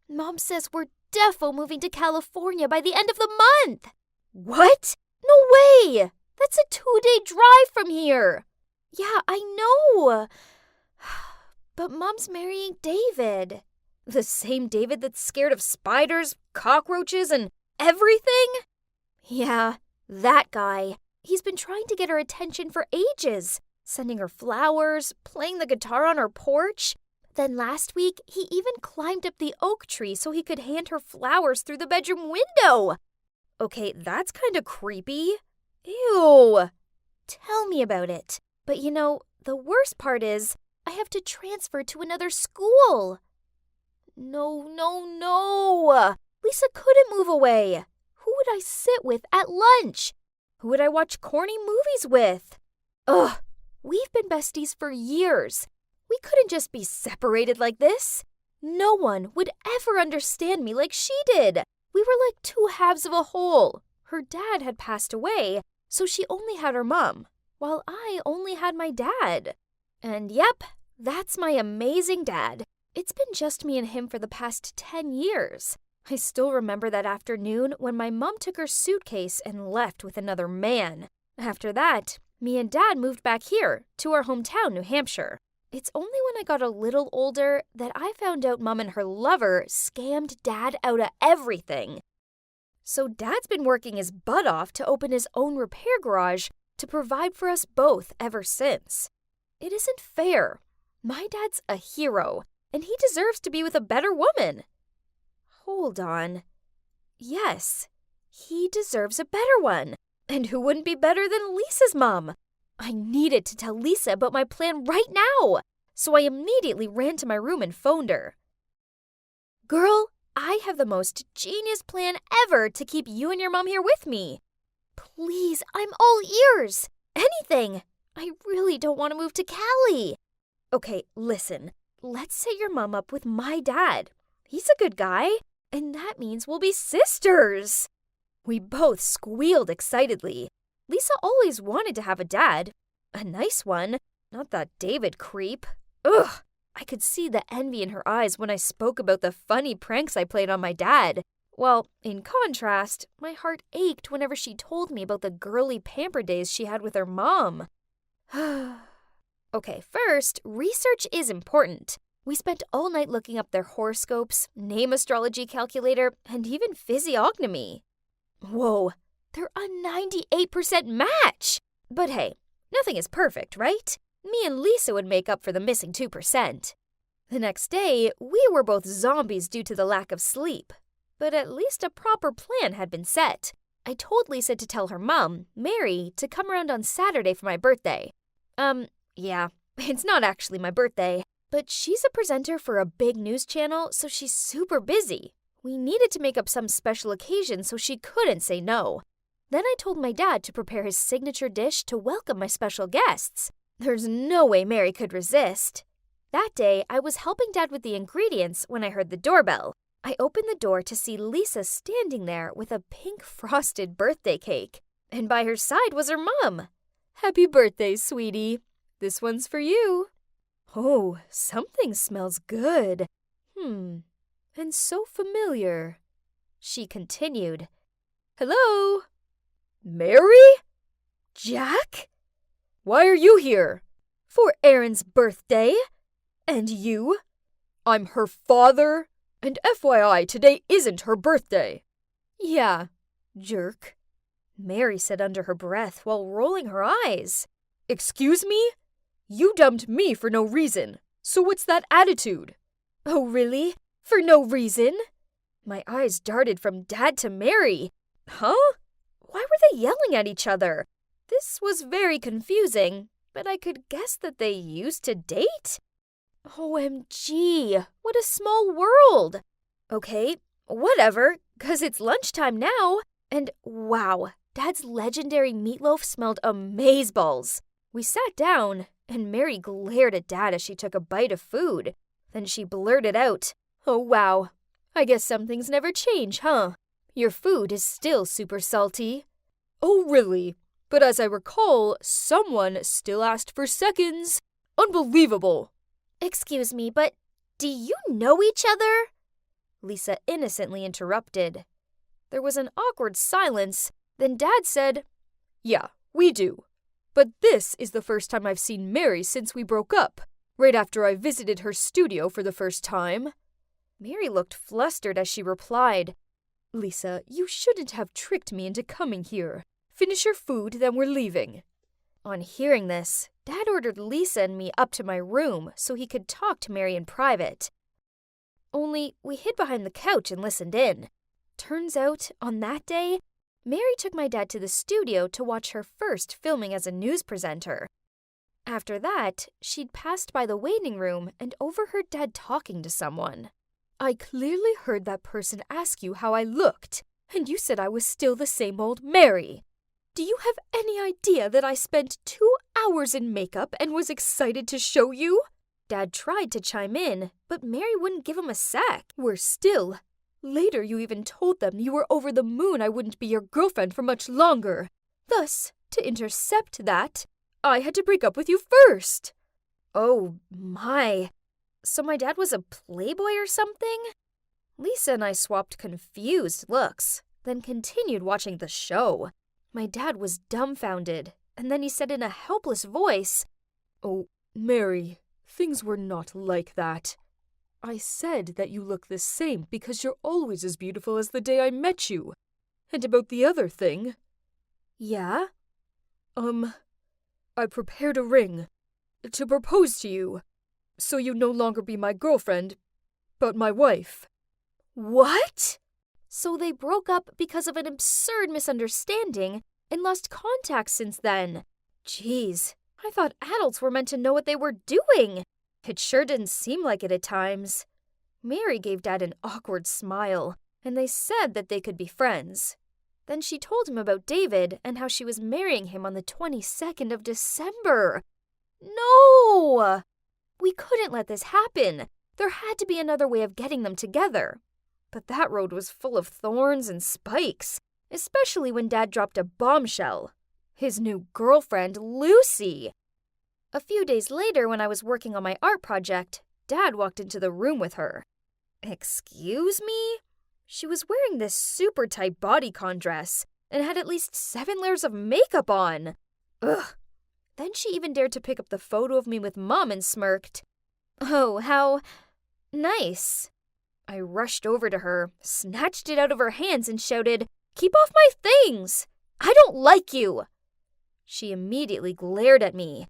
Mom says we're defo moving to California by the end of the month. What? No way! That's a 2-day drive from here. Yeah, I know. But Mom's marrying David. The same David that's scared of spiders, cockroaches, and everything? Yeah, that guy. He's been trying to get her attention for ages, sending her flowers, playing the guitar on her porch. Then last week, he even climbed up the oak tree so he could hand her flowers through the bedroom window. Okay, that's kind of creepy. Ew. Tell me about it. But you know, the worst part is, I have to transfer to another school. No. Lisa couldn't move away. Who would I sit with at lunch? Who would I watch corny movies with? Ugh, we've been besties for years. We couldn't just be separated like this. No one would ever understand me like she did. We were like two halves of a whole. Her dad had passed away, so she only had her mom, while I only had my dad. And yep, that's my amazing dad. It's been just me and him for the past 10 years. I still remember that afternoon when my mom took her suitcase and left with another man. After that, me and Dad moved back here to our hometown, New Hampshire. It's only when I got a little older that I found out Mom and her lover scammed Dad out of everything. So Dad's been working his butt off to open his own repair garage to provide for us both ever since. It isn't fair. My dad's a hero, and he deserves to be with a better woman. Hold on. Yes, he deserves a better one. And who wouldn't be better than Lisa's mom? I needed to tell Lisa about my plan right now, so I immediately ran to my room and phoned her. Girl, I have the most genius plan ever to keep you and your mom here with me. Please, I'm all ears. Anything. I really don't want to move to Cali. Okay, listen. Let's set your mom up with my dad. He's a good guy, and that means we'll be sisters. We both squealed excitedly. Lisa always wanted to have a dad. A nice one, not that David creep. Ugh! I could see the envy in her eyes when I spoke about the funny pranks I played on my dad. Well, in contrast, my heart ached whenever she told me about the girly pamper days she had with her mom. Okay, first, research is important. We spent all night looking up their horoscopes, name astrology calculator, and even physiognomy. Whoa, They're a 98% match! But hey, nothing is perfect, right? Me and Lisa would make up for the missing 2%. The next day, we were both zombies due to the lack of sleep. But at least a proper plan had been set. I told Lisa to tell her mom, Mary, to come around on Saturday for my birthday. Yeah, it's not actually my birthday, but she's a presenter for a big news channel, so she's super busy. We needed to make up some special occasion, so she couldn't say no. Then I told my dad to prepare his signature dish to welcome my special guests. There's no way Mary could resist. That day, I was helping Dad with the ingredients when I heard the doorbell. I opened the door to see Lisa standing there with a pink frosted birthday cake. And by her side was her mom. "Happy birthday, sweetie. This one's for you." Oh, something smells good. And so familiar. She continued. "Hello? Mary? Jack? Why are you here?" "For Erin's birthday. And you?" "I'm her father. And FYI, today isn't her birthday." "Yeah, jerk," Mary said under her breath while rolling her eyes. "Excuse me? You dumped me for no reason. So what's that attitude?" "Oh, really? For no reason?" My eyes darted from Dad to Mary. Huh? Why were they yelling at each other? This was very confusing, but I could guess that they used to date? OMG, what a small world! Okay, whatever, 'cause it's lunchtime now. And wow, Dad's legendary meatloaf smelled amazeballs. We sat down, and Mary glared at Dad as she took a bite of food. Then she blurted out, "Oh wow, I guess some things never change, huh? Your food is still super salty." "Oh really? But as I recall, someone still asked for seconds. Unbelievable." "Excuse me, but do you know each other?" Lisa innocently interrupted. There was an awkward silence. Then Dad said, "Yeah, we do. But this is the first time I've seen Mary since we broke up, right after I visited her studio for the first time." Mary looked flustered as she replied, "Lisa, you shouldn't have tricked me into coming here. Finish your food, then we're leaving." On hearing this, Dad ordered Lisa and me up to my room so he could talk to Mary in private. Only we hid behind the couch and listened in. Turns out, on that day, Mary took my dad to the studio to watch her first filming as a news presenter. After that, she'd passed by the waiting room and overheard Dad talking to someone. "I clearly heard that person ask you how I looked, and you said I was still the same old Mary. Do you have any idea that I spent 2 hours in makeup and was excited to show you?" Dad tried to chime in, but Mary wouldn't give him a sec. "Worse still, later you even told them you were over the moon I wouldn't be your girlfriend for much longer. Thus, to intercept that, I had to break up with you first." Oh my. So my dad was a playboy or something? Lisa and I swapped confused looks, then continued watching the show. My dad was dumbfounded, and then he said in a helpless voice, "Oh, Mary, things were not like that. I said that you look the same because you're always as beautiful as the day I met you. And about the other thing..." "Yeah?" I prepared a ring to propose to you, so you'd no longer be my girlfriend, but my wife." What? So they broke up because of an absurd misunderstanding and lost contact since then. Jeez, I thought adults were meant to know what they were doing. It sure didn't seem like it at times. Mary gave Dad an awkward smile, and they said that they could be friends. Then she told him about David and how she was marrying him on the 22nd of December. No! We couldn't let this happen. There had to be another way of getting them together. But that road was full of thorns and spikes, especially when Dad dropped a bombshell. His new girlfriend, Lucy. A few days later, when I was working on my art project, Dad walked into the room with her. Excuse me? She was wearing this super tight bodycon dress and had at least 7 layers of makeup on. Ugh. Then she even dared to pick up the photo of me with Mom and smirked. "Oh, how nice." I rushed over to her, snatched it out of her hands, and shouted, "Keep off my things!" I don't like you! She immediately glared at me.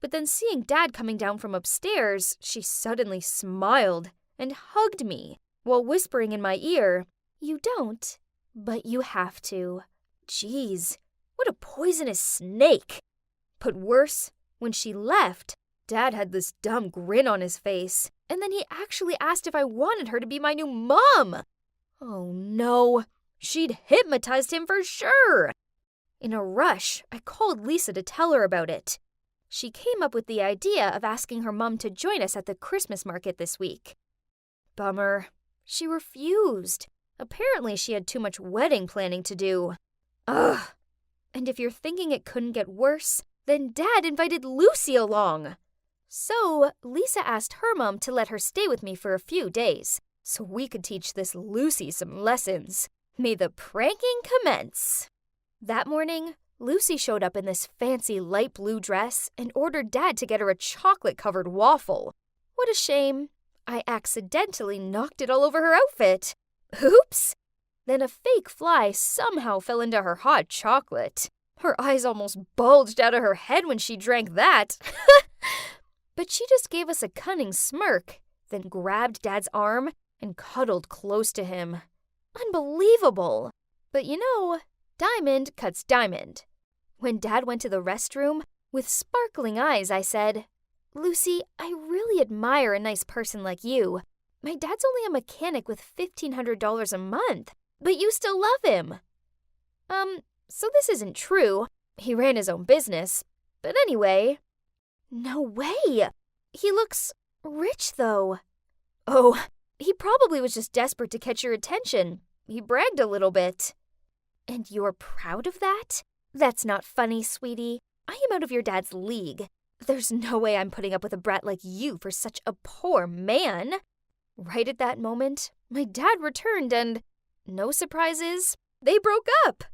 But then seeing Dad coming down from upstairs, she suddenly smiled and hugged me while whispering in my ear, "You don't, but you have to." Jeez, what a poisonous snake! But worse, when she left, Dad had this dumb grin on his face, and then he actually asked if I wanted her to be my new mom. Oh no, she'd hypnotized him for sure. In a rush, I called Lisa to tell her about it. She came up with the idea of asking her mom to join us at the Christmas market this week. Bummer. She refused. Apparently she had too much wedding planning to do. Ugh. And if you're thinking it couldn't get worse, then Dad invited Lucy along. So Lisa asked her mom to let her stay with me for a few days, so we could teach this Lucy some lessons. May the pranking commence. That morning, Lucy showed up in this fancy light blue dress and ordered Dad to get her a chocolate-covered waffle. What a shame. I accidentally knocked it all over her outfit. Oops! Then a fake fly somehow fell into her hot chocolate. Her eyes almost bulged out of her head when she drank that. But she just gave us a cunning smirk, then grabbed Dad's arm and cuddled close to him. Unbelievable! But you know, diamond cuts diamond. When Dad went to the restroom, with sparkling eyes, I said, "Lucy, I really admire a nice person like you. My dad's only a mechanic with $1,500 a month, but you still love him." So this isn't true. He ran his own business. But anyway. No way! He looks rich, though. Oh, he probably was just desperate to catch your attention. He bragged a little bit. And you're proud of that? That's not funny, sweetie. I am out of your dad's league. There's no way I'm putting up with a brat like you for such a poor man. Right at that moment, my dad returned and, no surprises, they broke up.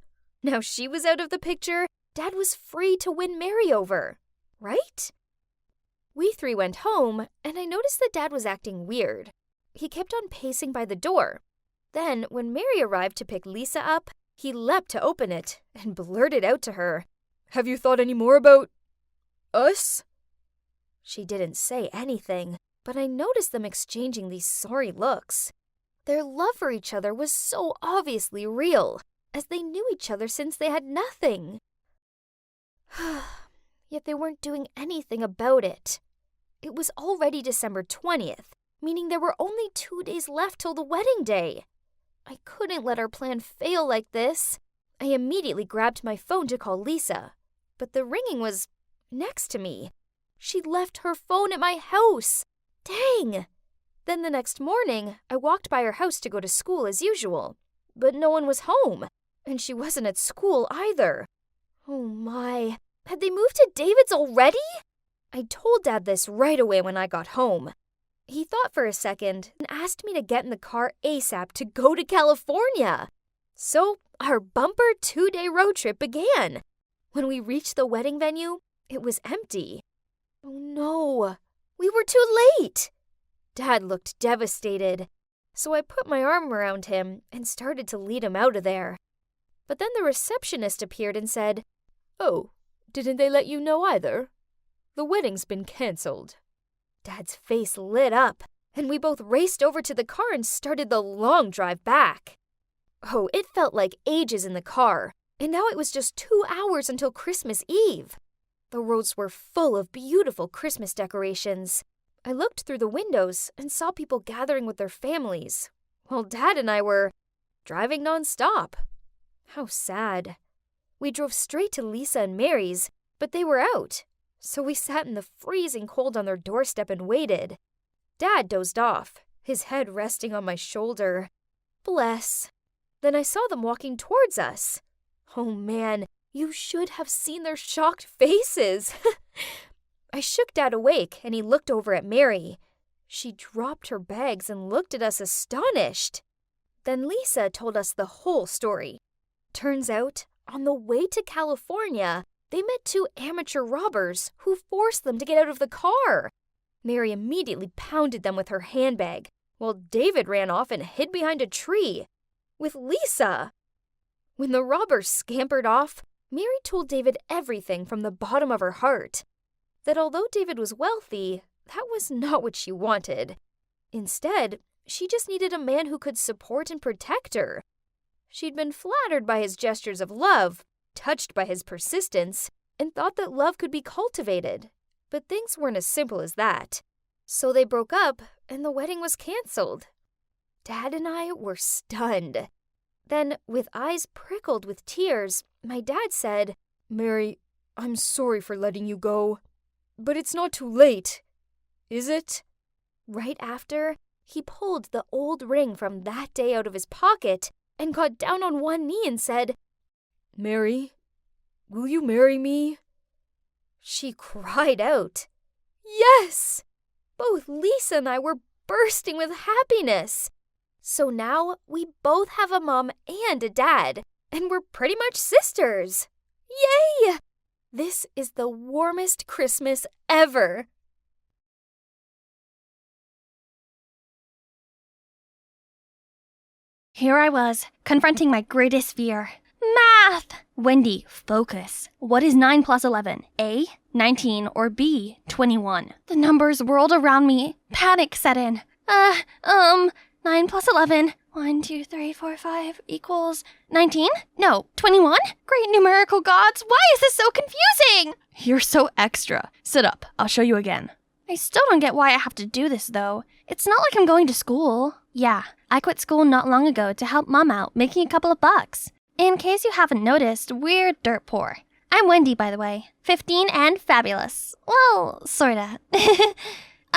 Now she was out of the picture, Dad was free to win Mary over, right? We three went home, and I noticed that Dad was acting weird. He kept on pacing by the door. Then, when Mary arrived to pick Lisa up, he leapt to open it and blurted out to her, "Have you thought any more about us?" She didn't say anything, but I noticed them exchanging these sorry looks. Their love for each other was so obviously real, as they knew each other since they had nothing. Yet they weren't doing anything about it. It was already December 20th, meaning there were only 2 days left till the wedding day. I couldn't let our plan fail like this. I immediately grabbed my phone to call Lisa, but the ringing was next to me. She'd left her phone at my house. Dang! Then the next morning, I walked by her house to go to school as usual, but no one was home, and she wasn't at school either. Oh my, had they moved to David's already? I told Dad this right away when I got home. He thought for a second and asked me to get in the car ASAP to go to California. So our bumper 2-day road trip began. When we reached the wedding venue, it was empty. Oh no, we were too late. Dad looked devastated, so I put my arm around him and started to lead him out of there. But then the receptionist appeared and said, "Oh, didn't they let you know either? The wedding's been canceled." Dad's face lit up, and we both raced over to the car and started the long drive back. Oh, it felt like ages in the car, and now it was just 2 hours until Christmas Eve. The roads were full of beautiful Christmas decorations. I looked through the windows and saw people gathering with their families, while Dad and I were driving nonstop. How sad. We drove straight to Lisa and Mary's, but they were out, so we sat in the freezing cold on their doorstep and waited. Dad dozed off, his head resting on my shoulder. Bless. Then I saw them walking towards us. Oh man, you should have seen their shocked faces. I shook Dad awake, and he looked over at Mary. She dropped her bags and looked at us astonished. Then Lisa told us the whole story. Turns out, on the way to California, they met 2 amateur robbers who forced them to get out of the car. Mary immediately pounded them with her handbag, while David ran off and hid behind a tree. With Lisa. When the robbers scampered off, Mary told David everything from the bottom of her heart. That although David was wealthy, that was not what she wanted. Instead, she just needed a man who could support and protect her. She'd been flattered by his gestures of love, touched by his persistence, and thought that love could be cultivated. But things weren't as simple as that. So they broke up, and the wedding was canceled. Dad and I were stunned. Then, with eyes prickled with tears, my dad said, "Mary, I'm sorry for letting you go. But it's not too late, is it?" Right after, he pulled the old ring from that day out of his pocket and got down on one knee and said, "Mary, will you marry me?" She cried out, "Yes!" Both Lisa and I were bursting with happiness. So now we both have a mom and a dad, and we're pretty much sisters. Yay! This is the warmest Christmas ever. Here I was, confronting my greatest fear. Math! Wendy, focus. What is 9 plus 11? A, 19, or B, 21? The numbers whirled around me. Panic set in. 9 plus 11. 1, 2, 3, 4, 5 equals 19? No, 21? Great numerical gods, why is this so confusing? You're so extra. Sit up, I'll show you again. I still don't get why I have to do this, though. It's not like I'm going to school. Yeah, I quit school not long ago to help Mom out, making a couple of bucks. In case you haven't noticed, we're dirt poor. I'm Wendy, by the way. 15 and fabulous. Well, sorta.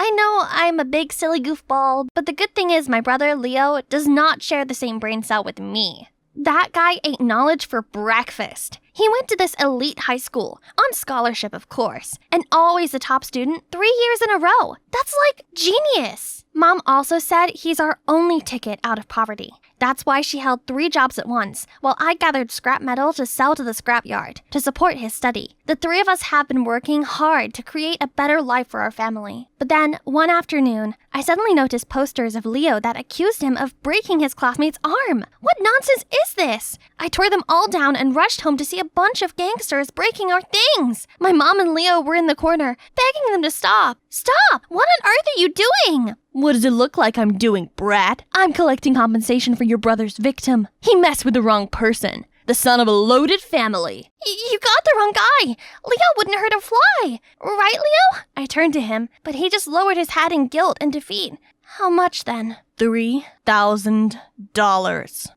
I know I'm a big silly goofball, but the good thing is my brother, Leo, does not share the same brain cell with me. That guy ate knowledge for breakfast. He went to this elite high school, on scholarship of course, and always a top student 3 years in a row. That's like genius. Mom also said he's our only ticket out of poverty. That's why she held 3 jobs at once, while I gathered scrap metal to sell to the scrapyard to support his study. The 3 of us have been working hard to create a better life for our family. But then, one afternoon, I suddenly noticed posters of Leo that accused him of breaking his classmate's arm. What nonsense is this? I tore them all down and rushed home to see a bunch of gangsters breaking our things. My mom and Leo were in the corner, begging them to stop. Stop! What on earth are you doing? What does it look like I'm doing, brat? I'm collecting compensation for your brother's victim. He messed with the wrong person. The son of a loaded family. You got the wrong guy. Leo wouldn't hurt a fly. Right, Leo? I turned to him, but he just lowered his head in guilt and defeat. How much then? $3,000. 3,000?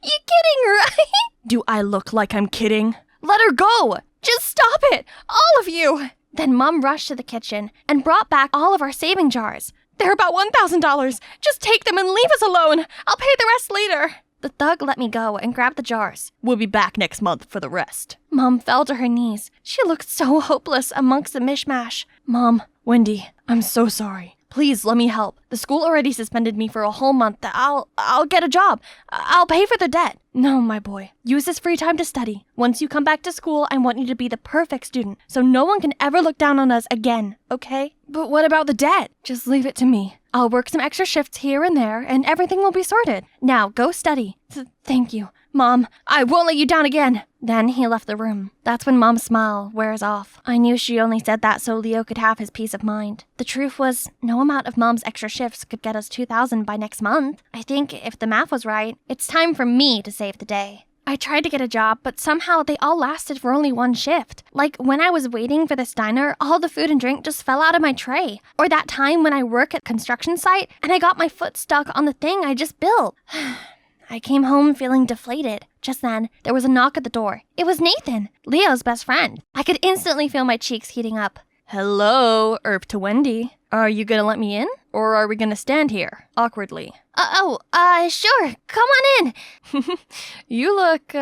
You kidding, right? Do I look like I'm kidding? Let her go! Just stop it! All of you! Then Mom rushed to the kitchen and brought back all of our saving jars. They're about $1,000. Just take them and leave us alone. I'll pay the rest later. The thug let me go and grabbed the jars. We'll be back next month for the rest. Mom fell to her knees. She looked so hopeless amongst the mishmash. Mom, Wendy, I'm so sorry. Please let me help. The school already suspended me for a whole month. I'll get a job. I'll pay for the debt. No, my boy. Use this free time to study. Once you come back to school, I want you to be the perfect student, so no one can ever look down on us again, okay? But what about the debt? Just leave it to me. I'll work some extra shifts here and there, and everything will be sorted. Now, go study. Thank you. Mom, I won't let you down again. Then he left the room. That's when Mom's smile wears off. I knew she only said that so Leo could have his peace of mind. The truth was, no amount of Mom's extra shifts could get us $2,000 by next month. I think if the math was right, it's time for me to save the day. I tried to get a job, but somehow they all lasted for only one shift. Like when I was waiting for this diner, all the food and drink just fell out of my tray. Or that time when I work at construction site and I got my foot stuck on the thing I just built. I came home feeling deflated. Just then, there was a knock at the door. It was Nathan, Leo's best friend. I could instantly feel my cheeks heating up. Hello, Irv to Wendy. Are you gonna let me in? Or are we gonna stand here, awkwardly? Sure. Come on in. You look,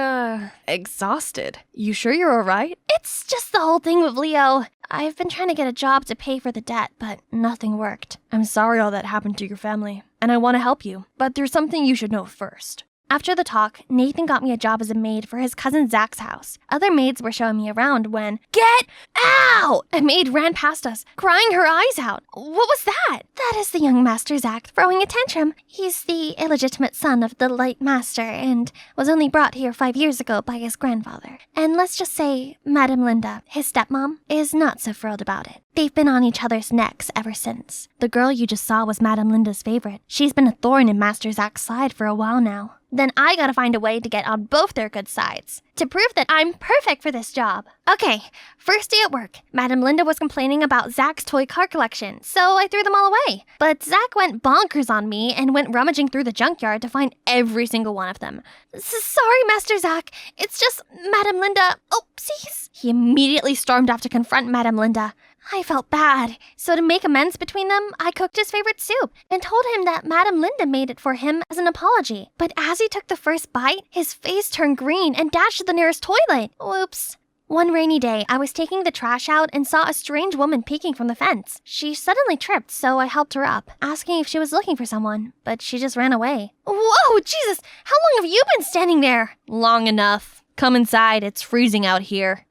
exhausted. You sure you're alright? It's just the whole thing with Leo. I've been trying to get a job to pay for the debt, but nothing worked. I'm sorry all that happened to your family, and I want to help you. But there's something you should know first. After the talk, Nathan got me a job as a maid for his cousin Zach's house. Other maids were showing me around when, "Get out!" a maid ran past us, crying her eyes out. What was that? That is the young Master Zach throwing a tantrum. He's the illegitimate son of the late master and was only brought here 5 years ago by his grandfather. And let's just say, Madame Linda, his stepmom, is not so thrilled about it. They've been on each other's necks ever since. The girl you just saw was Madame Linda's favorite. She's been a thorn in Master Zach's side for a while now. Then I gotta find a way to get on both their good sides, to prove that I'm perfect for this job. Okay, first day at work, Madame Linda was complaining about Zach's toy car collection, so I threw them all away. But Zach went bonkers on me and went rummaging through the junkyard to find every single one of them. Sorry, Master Zach, it's just Madame Linda. Oopsies. He immediately stormed off to confront Madame Linda. I felt bad, so to make amends between them, I cooked his favorite soup and told him that Madame Linda made it for him as an apology. But as he took the first bite, his face turned green and dashed to the nearest toilet. Whoops. One rainy day, I was taking the trash out and saw a strange woman peeking from the fence. She suddenly tripped, so I helped her up, asking if she was looking for someone, but she just ran away. Whoa, Jesus! How long have you been standing there? Long enough. Come inside, it's freezing out here.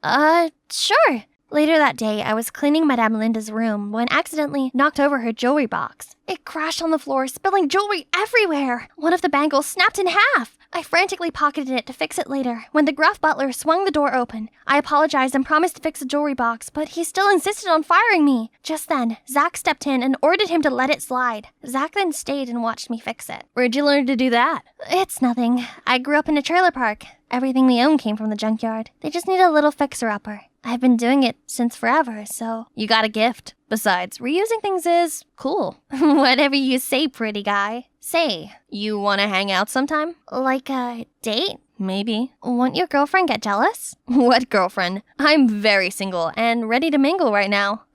Sure. Later that day, I was cleaning Madame Linda's room when accidentally knocked over her jewelry box. It crashed on the floor, spilling jewelry everywhere. One of the bangles snapped in half. I frantically pocketed it to fix it later when the gruff butler swung the door open. I apologized and promised to fix the jewelry box, but he still insisted on firing me. Just then, Zach stepped in and ordered him to let it slide. Zach then stayed and watched me fix it. Where'd you learn to do that? It's nothing. I grew up in a trailer park. Everything we own came from the junkyard. They just need a little fixer-upper. I've been doing it since forever, so... You got a gift. Besides, reusing things is cool. Whatever you say, pretty guy. Say, you want to hang out sometime? Like a date? Maybe. Won't your girlfriend get jealous? What girlfriend? I'm very single and ready to mingle right now.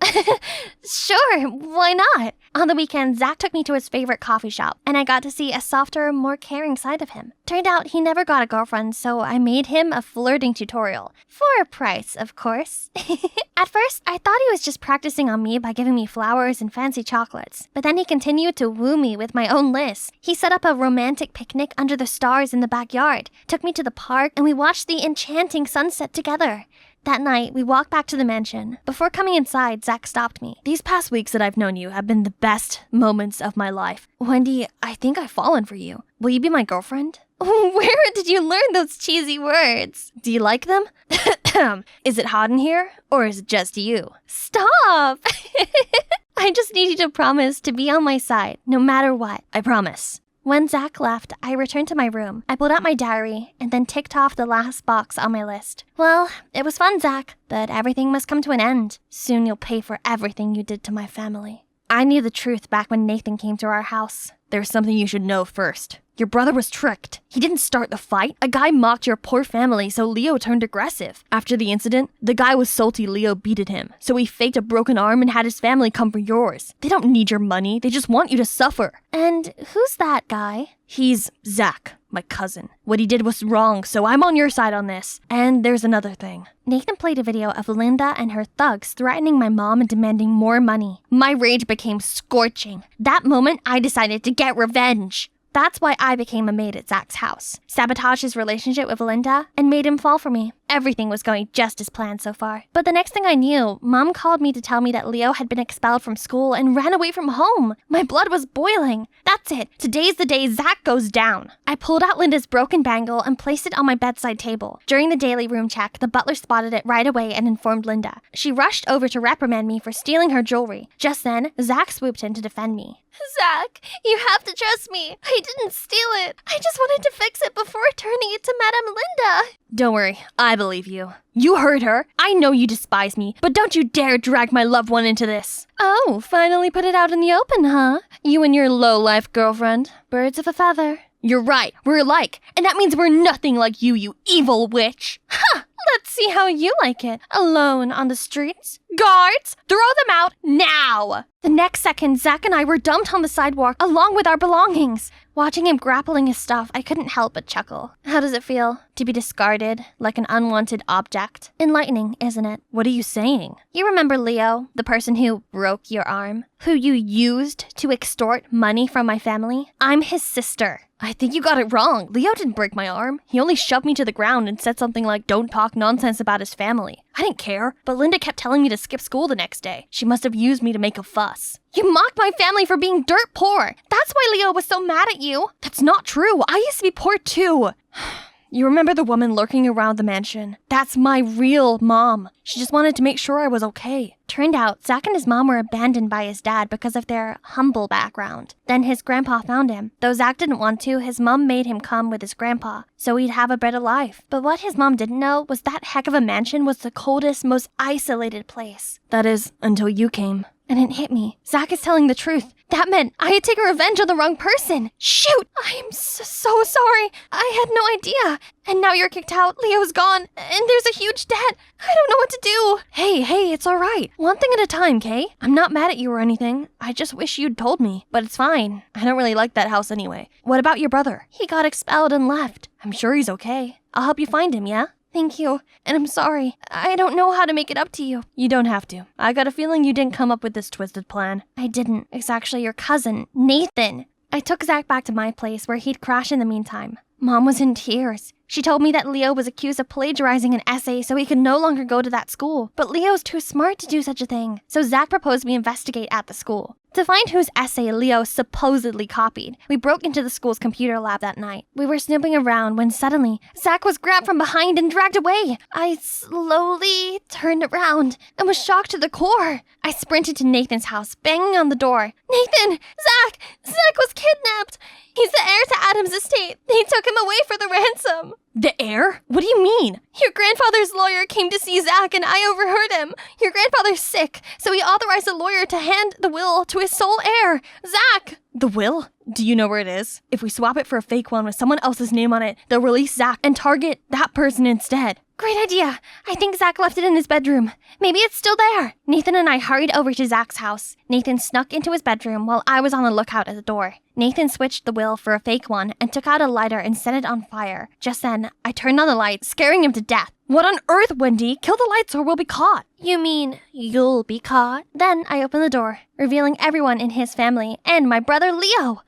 Sure, why not? On the weekend, Zach took me to his favorite coffee shop, and I got to see a softer, more caring side of him. Turned out he never got a girlfriend, so I made him a flirting tutorial. For a price, of course. At first, I thought he was just practicing on me by giving me flowers and fancy chocolates. But then he continued to woo me with my own list. He set up a romantic picnic under the stars in the backyard, took me to the park, and we watched the enchanting sunset together. That night, we walked back to the mansion. Before coming inside, Zach stopped me. These past weeks that I've known you have been the best moments of my life. Wendy, I think I've fallen for you. Will you be my girlfriend? Where did you learn those cheesy words? Do you like them? Is it hot in here? Or is it just you? Stop! I just need you to promise to be on my side, no matter what. I promise. When Zach left, I returned to my room. I pulled out my diary and then ticked off the last box on my list. Well, it was fun, Zach, but everything must come to an end. Soon you'll pay for everything you did to my family. I knew the truth back when Nathan came to our house. There's something you should know first. Your brother was tricked. He didn't start the fight. A guy mocked your poor family, so Leo turned aggressive. After the incident, the guy was salty Leo beated him, so he faked a broken arm and had his family come for yours. They don't need your money. They just want you to suffer. And who's that guy? He's Zach, my cousin. What he did was wrong, so I'm on your side on this. And there's another thing. Nathan played a video of Linda and her thugs threatening my mom and demanding more money. My rage became scorching. That moment, I decided to get revenge. That's why I became a maid at Zach's house, sabotaged his relationship with Linda, and made him fall for me. Everything was going just as planned so far. But the next thing I knew, Mom called me to tell me that Leo had been expelled from school and ran away from home. My blood was boiling. That's it. Today's the day Zach goes down. I pulled out Linda's broken bangle and placed it on my bedside table. During the daily room check, the butler spotted it right away and informed Linda. She rushed over to reprimand me for stealing her jewelry. Just then, Zach swooped in to defend me. Zach, you have to trust me. I didn't steal it. I just wanted to fix it before turning it to Madame Linda. Don't worry, I believe you. You heard her. I know you despise me, but don't you dare drag my loved one into this. Oh, finally put it out in the open, huh? You and your low-life girlfriend. Birds of a feather. You're right, we're alike, and that means we're nothing like you evil witch. Ha! Let's see how you like it. Alone on the streets. Guards, throw them out now! The next second, Zach and I were dumped on the sidewalk along with our belongings. Watching him grappling his stuff, I couldn't help but chuckle. How does it feel to be discarded like an unwanted object? Enlightening, isn't it? What are you saying? You remember Leo, the person who broke your arm? Who you used to extort money from my family? I'm his sister. I think you got it wrong. Leo didn't break my arm. He only shoved me to the ground and said something like, don't talk nonsense about his family. I didn't care, but Linda kept telling me to skip school the next day. She must have used me to make a fuss. You mocked my family for being dirt poor. That's why Leo was so mad at you. That's not true. I used to be poor too. You remember the woman lurking around the mansion? That's my real mom. She just wanted to make sure I was okay. Turned out, Zach and his mom were abandoned by his dad because of their humble background. Then his grandpa found him. Though Zach didn't want to, his mom made him come with his grandpa, so he'd have a better life. But what his mom didn't know was that heck of a mansion was the coldest, most isolated place. That is, until you came. And it hit me. Zach is telling the truth. That meant I had taken revenge on the wrong person. Shoot! I am so sorry. I had no idea. And now you're kicked out, Leo's gone, and there's a huge debt. I don't know what to do. Hey, it's all right. One thing at a time, Kay? I'm not mad at you or anything. I just wish you'd told me. But it's fine. I don't really like that house anyway. What about your brother? He got expelled and left. I'm sure he's okay. I'll help you find him, yeah? Thank you, and I'm sorry. I don't know how to make it up to you. You don't have to. I got a feeling you didn't come up with this twisted plan. I didn't. It's actually your cousin, Nathan. I took Zach back to my place where he'd crash in the meantime. Mom was in tears. She told me that Leo was accused of plagiarizing an essay so he could no longer go to that school. But Leo's too smart to do such a thing. So Zach proposed we investigate at the school. To find whose essay Leo supposedly copied, we broke into the school's computer lab that night. We were snooping around when suddenly, Zach was grabbed from behind and dragged away. I slowly turned around and was shocked to the core. I sprinted to Nathan's house, banging on the door. Nathan! Zach was kidnapped! He's the heir to Adam's estate. They took him away for the ransom. The heir? What do you mean? Your grandfather's lawyer came to see Zach and I overheard him. Your grandfather's sick, so he authorized a lawyer to hand the will to his sole heir, Zach. The will? Do you know where it is? If we swap it for a fake one with someone else's name on it, they'll release Zach and target that person instead. Great idea. I think Zach left it in his bedroom. Maybe it's still there. Nathan and I hurried over to Zach's house. Nathan snuck into his bedroom while I was on the lookout at the door. Nathan switched the will for a fake one and took out a lighter and set it on fire. Just then, I turned on the light, scaring him to death. What on earth, Wendy? Kill the lights or we'll be caught. You mean you'll be caught? Then I opened the door, revealing everyone in his family and my brother Leo.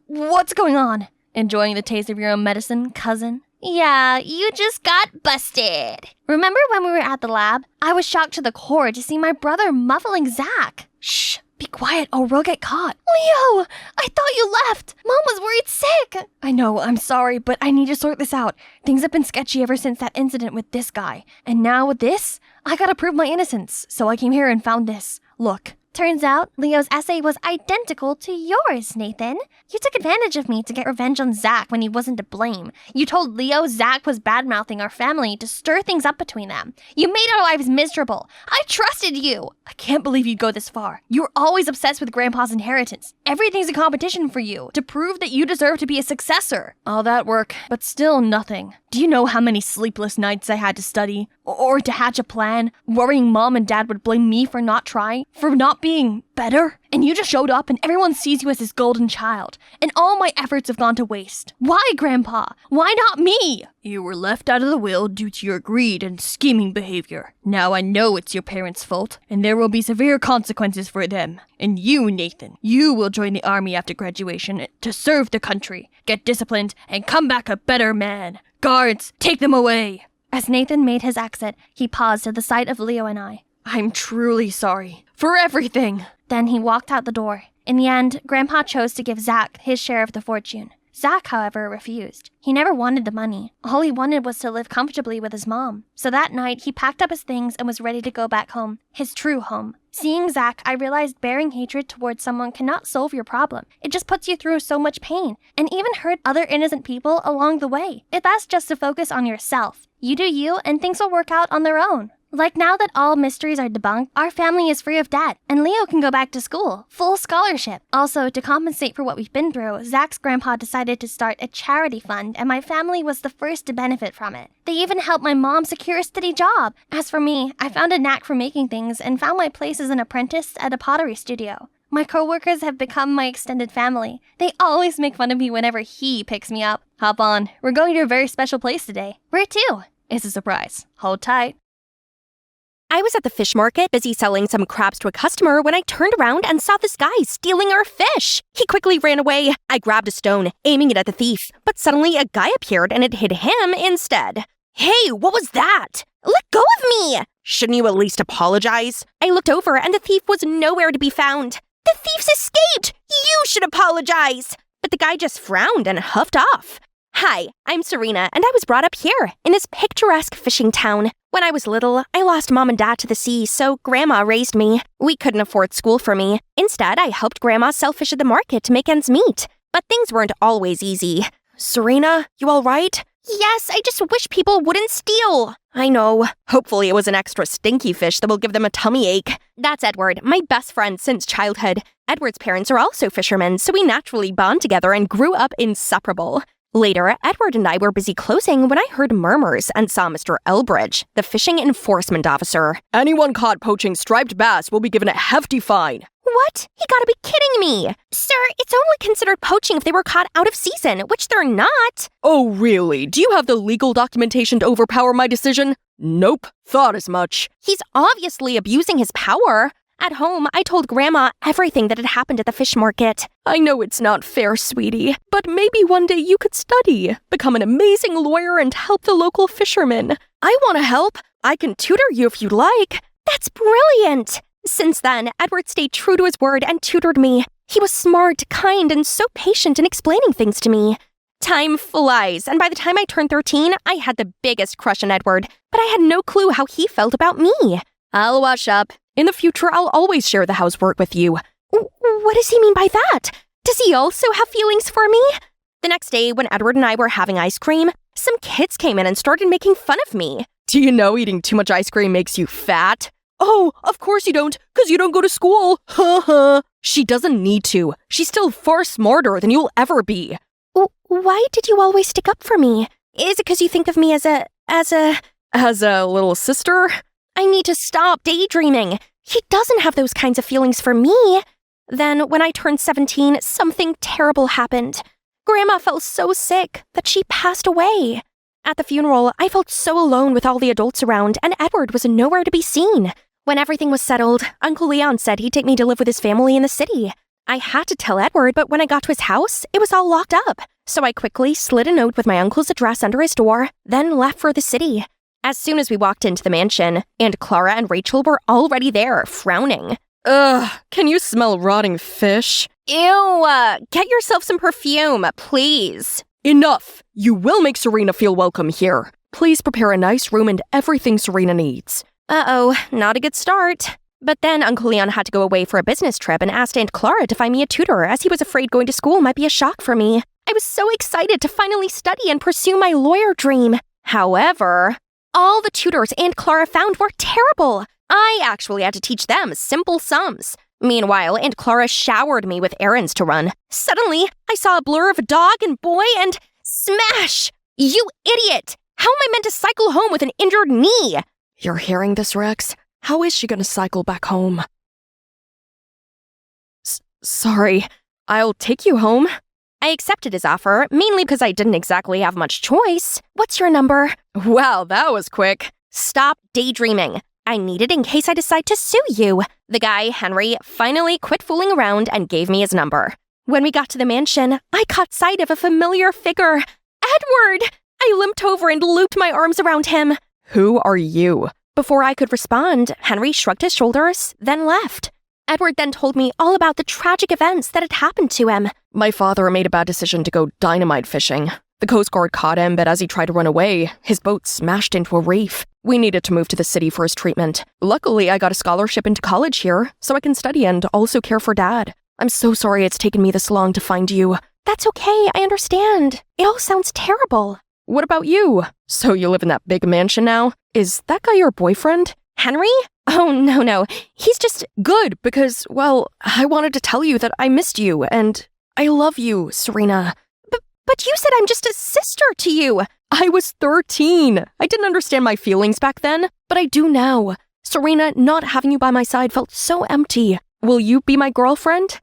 What's going on? Enjoying the taste of your own medicine, cousin? Yeah, you just got busted. Remember when we were at the lab? I was shocked to the core to see my brother muffling Zach. Shh, be quiet or we'll get caught. Leo, I thought you left. Mom was worried sick. I know, I'm sorry, but I need to sort this out. Things have been sketchy ever since that incident with this guy. And now with this, I gotta prove my innocence. So I came here and found this. Look. Turns out, Leo's essay was identical to yours, Nathan. You took advantage of me to get revenge on Zach when he wasn't to blame. You told Leo Zach was bad-mouthing our family to stir things up between them. You made our lives miserable. I trusted you. I can't believe you'd go this far. You were always obsessed with Grandpa's inheritance. Everything's a competition for you, to prove that you deserve to be a successor. All that work, but still nothing. Do you know how many sleepless nights I had to study? Or to hatch a plan, worrying Mom and Dad would blame me for not trying, for not being better? And you just showed up and everyone sees you as this golden child. And all my efforts have gone to waste. Why, Grandpa? Why not me? You were left out of the will due to your greed and scheming behavior. Now I know it's your parents' fault, and there will be severe consequences for them. And you, Nathan, you will join the army after graduation to serve the country, get disciplined, and come back a better man. Guards, take them away. As Nathan made his exit, he paused at the sight of Leo and I. I'm truly sorry. For everything. Then he walked out the door. In the end, Grandpa chose to give Zach his share of the fortune. Zach, however, refused. He never wanted the money. All he wanted was to live comfortably with his mom. So that night, he packed up his things and was ready to go back home. His true home. Seeing Zach, I realized bearing hatred towards someone cannot solve your problem. It just puts you through so much pain, and even hurt other innocent people along the way. It's best just to focus on yourself. You do you, and things will work out on their own. Like now that all mysteries are debunked, our family is free of debt, and Leo can go back to school, full scholarship. Also, to compensate for what we've been through, Zach's grandpa decided to start a charity fund, and my family was the first to benefit from it. They even helped my mom secure a steady job. As for me, I found a knack for making things and found my place as an apprentice at a pottery studio. My coworkers have become my extended family. They always make fun of me whenever he picks me up. Hop on, we're going to a very special place today. Where to? It's a surprise. Hold tight. I was at the fish market busy selling some crabs to a customer when I turned around and saw this guy stealing our fish. He quickly ran away. I grabbed a stone, aiming it at the thief, but suddenly a guy appeared and it hit him instead. Hey, what was that? Let go of me! Shouldn't you at least apologize? I looked over and the thief was nowhere to be found. The thief's escaped! You should apologize! But the guy just frowned and huffed off. Hi, I'm Serena, and I was brought up here, in this picturesque fishing town. When I was little, I lost Mom and Dad to the sea, so Grandma raised me. We couldn't afford school for me. Instead, I helped Grandma sell fish at the market to make ends meet. But things weren't always easy. Serena, you all right? Yes, I just wish people wouldn't steal. I know. Hopefully it was an extra stinky fish that will give them a tummy ache. That's Edward, my best friend since childhood. Edward's parents are also fishermen, so we naturally bond together and grew up inseparable. Later, Edward and I were busy closing when I heard murmurs and saw Mr. Elbridge, the fishing enforcement officer. Anyone caught poaching striped bass will be given a hefty fine. What? You gotta be kidding me! Sir, it's only considered poaching if they were caught out of season, which they're not. Oh, really? Do you have the legal documentation to overpower my decision? Nope. Thought as much. He's obviously abusing his power. At home, I told Grandma everything that had happened at the fish market. I know it's not fair, sweetie, but maybe one day you could study, become an amazing lawyer, and help the local fishermen. I want to help. I can tutor you if you'd like. That's brilliant! Since then, Edward stayed true to his word and tutored me. He was smart, kind, and so patient in explaining things to me. Time flies, and by the time I turned 13, I had the biggest crush on Edward, but I had no clue how he felt about me. I'll wash up. In the future, I'll always share the housework with you. What does he mean by that? Does he also have feelings for me? The next day, when Edward and I were having ice cream, some kids came in and started making fun of me. Do you know eating too much ice cream makes you fat? Oh, of course you don't, because you don't go to school. Ha. She doesn't need to. She's still far smarter than you'll ever be. Why did you always stick up for me? Is it because you think of me as a little sister? I need to stop daydreaming. He doesn't have those kinds of feelings for me. Then, when I turned 17, something terrible happened. Grandma fell so sick that she passed away. At the funeral, I felt so alone with all the adults around, and Edward was nowhere to be seen. When everything was settled, Uncle Leon said he'd take me to live with his family in the city. I had to tell Edward, but when I got to his house, it was all locked up. So I quickly slid a note with my uncle's address under his door, then left for the city. As soon as we walked into the mansion, Aunt Clara and Rachel were already there, frowning. Ugh, can you smell rotting fish? Ew, get yourself some perfume, please. Enough! You will make Serena feel welcome here. Please prepare a nice room and everything Serena needs. Uh-oh, not a good start. But then Uncle Leon had to go away for a business trip and asked Aunt Clara to find me a tutor, as he was afraid going to school might be a shock for me. I was so excited to finally study and pursue my lawyer dream. However, all the tutors Aunt Clara found were terrible. I actually had to teach them simple sums. Meanwhile, Aunt Clara showered me with errands to run. Suddenly, I saw a blur of a dog and boy and smash! You idiot! How am I meant to cycle home with an injured knee? You're hearing this, Rex? How is she gonna cycle back home? Sorry, I'll take you home. I accepted his offer, mainly because I didn't exactly have much choice. What's your number? Wow, that was quick. Stop daydreaming. I need it in case I decide to sue you. The guy, Henry, finally quit fooling around and gave me his number. When we got to the mansion, I caught sight of a familiar figure. Edward! I limped over and looped my arms around him. Who are you? Before I could respond, Henry shrugged his shoulders, then left. Edward then told me all about the tragic events that had happened to him. My father made a bad decision to go dynamite fishing. The Coast Guard caught him, but as he tried to run away, his boat smashed into a reef. We needed to move to the city for his treatment. Luckily, I got a scholarship into college here, so I can study and also care for Dad. I'm so sorry it's taken me this long to find you. That's okay, I understand. It all sounds terrible. What about you? So you live in that big mansion now? Is that guy your boyfriend? Henry? Oh, no. He's just... Good, because, well, I wanted to tell you that I missed you, and I love you, Serena. But you said I'm just a sister to you. I was 13. I didn't understand my feelings back then, but I do now. Serena, not having you by my side felt so empty. Will you be my girlfriend?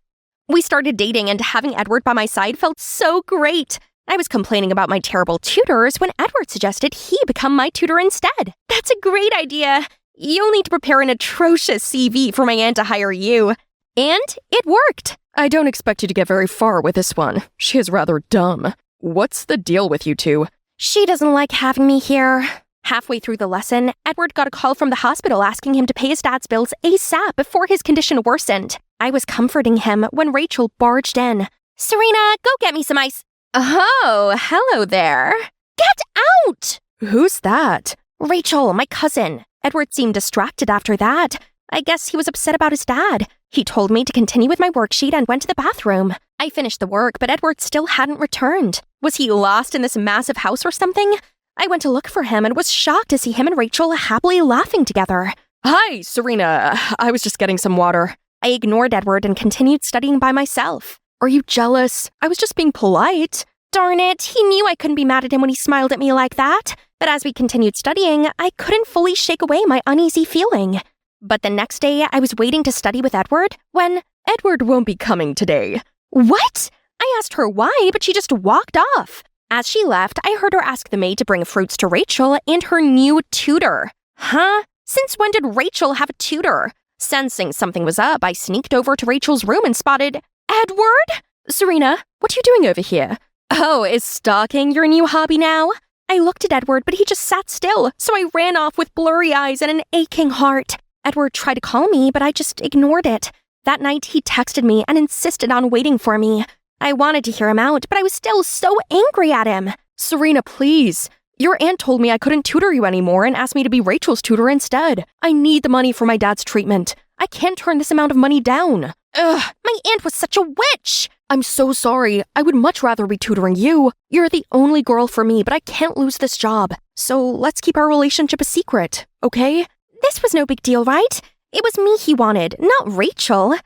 We started dating, and having Edward by my side felt so great. I was complaining about my terrible tutors when Edward suggested he become my tutor instead. That's a great idea. You'll need to prepare an atrocious CV for my aunt to hire you. And it worked. I don't expect you to get very far with this one. She is rather dumb. What's the deal with you two? She doesn't like having me here. Halfway through the lesson, Edward got a call from the hospital asking him to pay his dad's bills ASAP before his condition worsened. I was comforting him when Rachel barged in. Serena, go get me some ice. Oh, hello there. Get out! Who's that? Rachel, my cousin. Edward seemed distracted after that. I guess he was upset about his dad. He told me to continue with my worksheet and went to the bathroom. I finished the work, but Edward still hadn't returned. Was he lost in this massive house or something? I went to look for him and was shocked to see him and Rachel happily laughing together. Hi, Serena. I was just getting some water. I ignored Edward and continued studying by myself. Are you jealous? I was just being polite. Darn it, he knew I couldn't be mad at him when he smiled at me like that. But as we continued studying, I couldn't fully shake away my uneasy feeling. But the next day, I was waiting to study with Edward when Edward won't be coming today. What? I asked her why, but she just walked off. As she left, I heard her ask the maid to bring fruits to Rachel and her new tutor. Huh? Since when did Rachel have a tutor? Sensing something was up, I sneaked over to Rachel's room and spotted Edward? Serena, what are you doing over here? Oh, is stalking your new hobby now? I looked at Edward, but he just sat still, so I ran off with blurry eyes and an aching heart. Edward tried to call me, but I just ignored it. That night, he texted me and insisted on waiting for me. I wanted to hear him out, but I was still so angry at him. Serena, please. Your aunt told me I couldn't tutor you anymore and asked me to be Rachel's tutor instead. I need the money for my dad's treatment. I can't turn this amount of money down. Ugh, my aunt was such a witch. I'm so sorry. I would much rather be tutoring you. You're the only girl for me, but I can't lose this job. So let's keep our relationship a secret, okay? This was no big deal, right? It was me he wanted, not Rachel.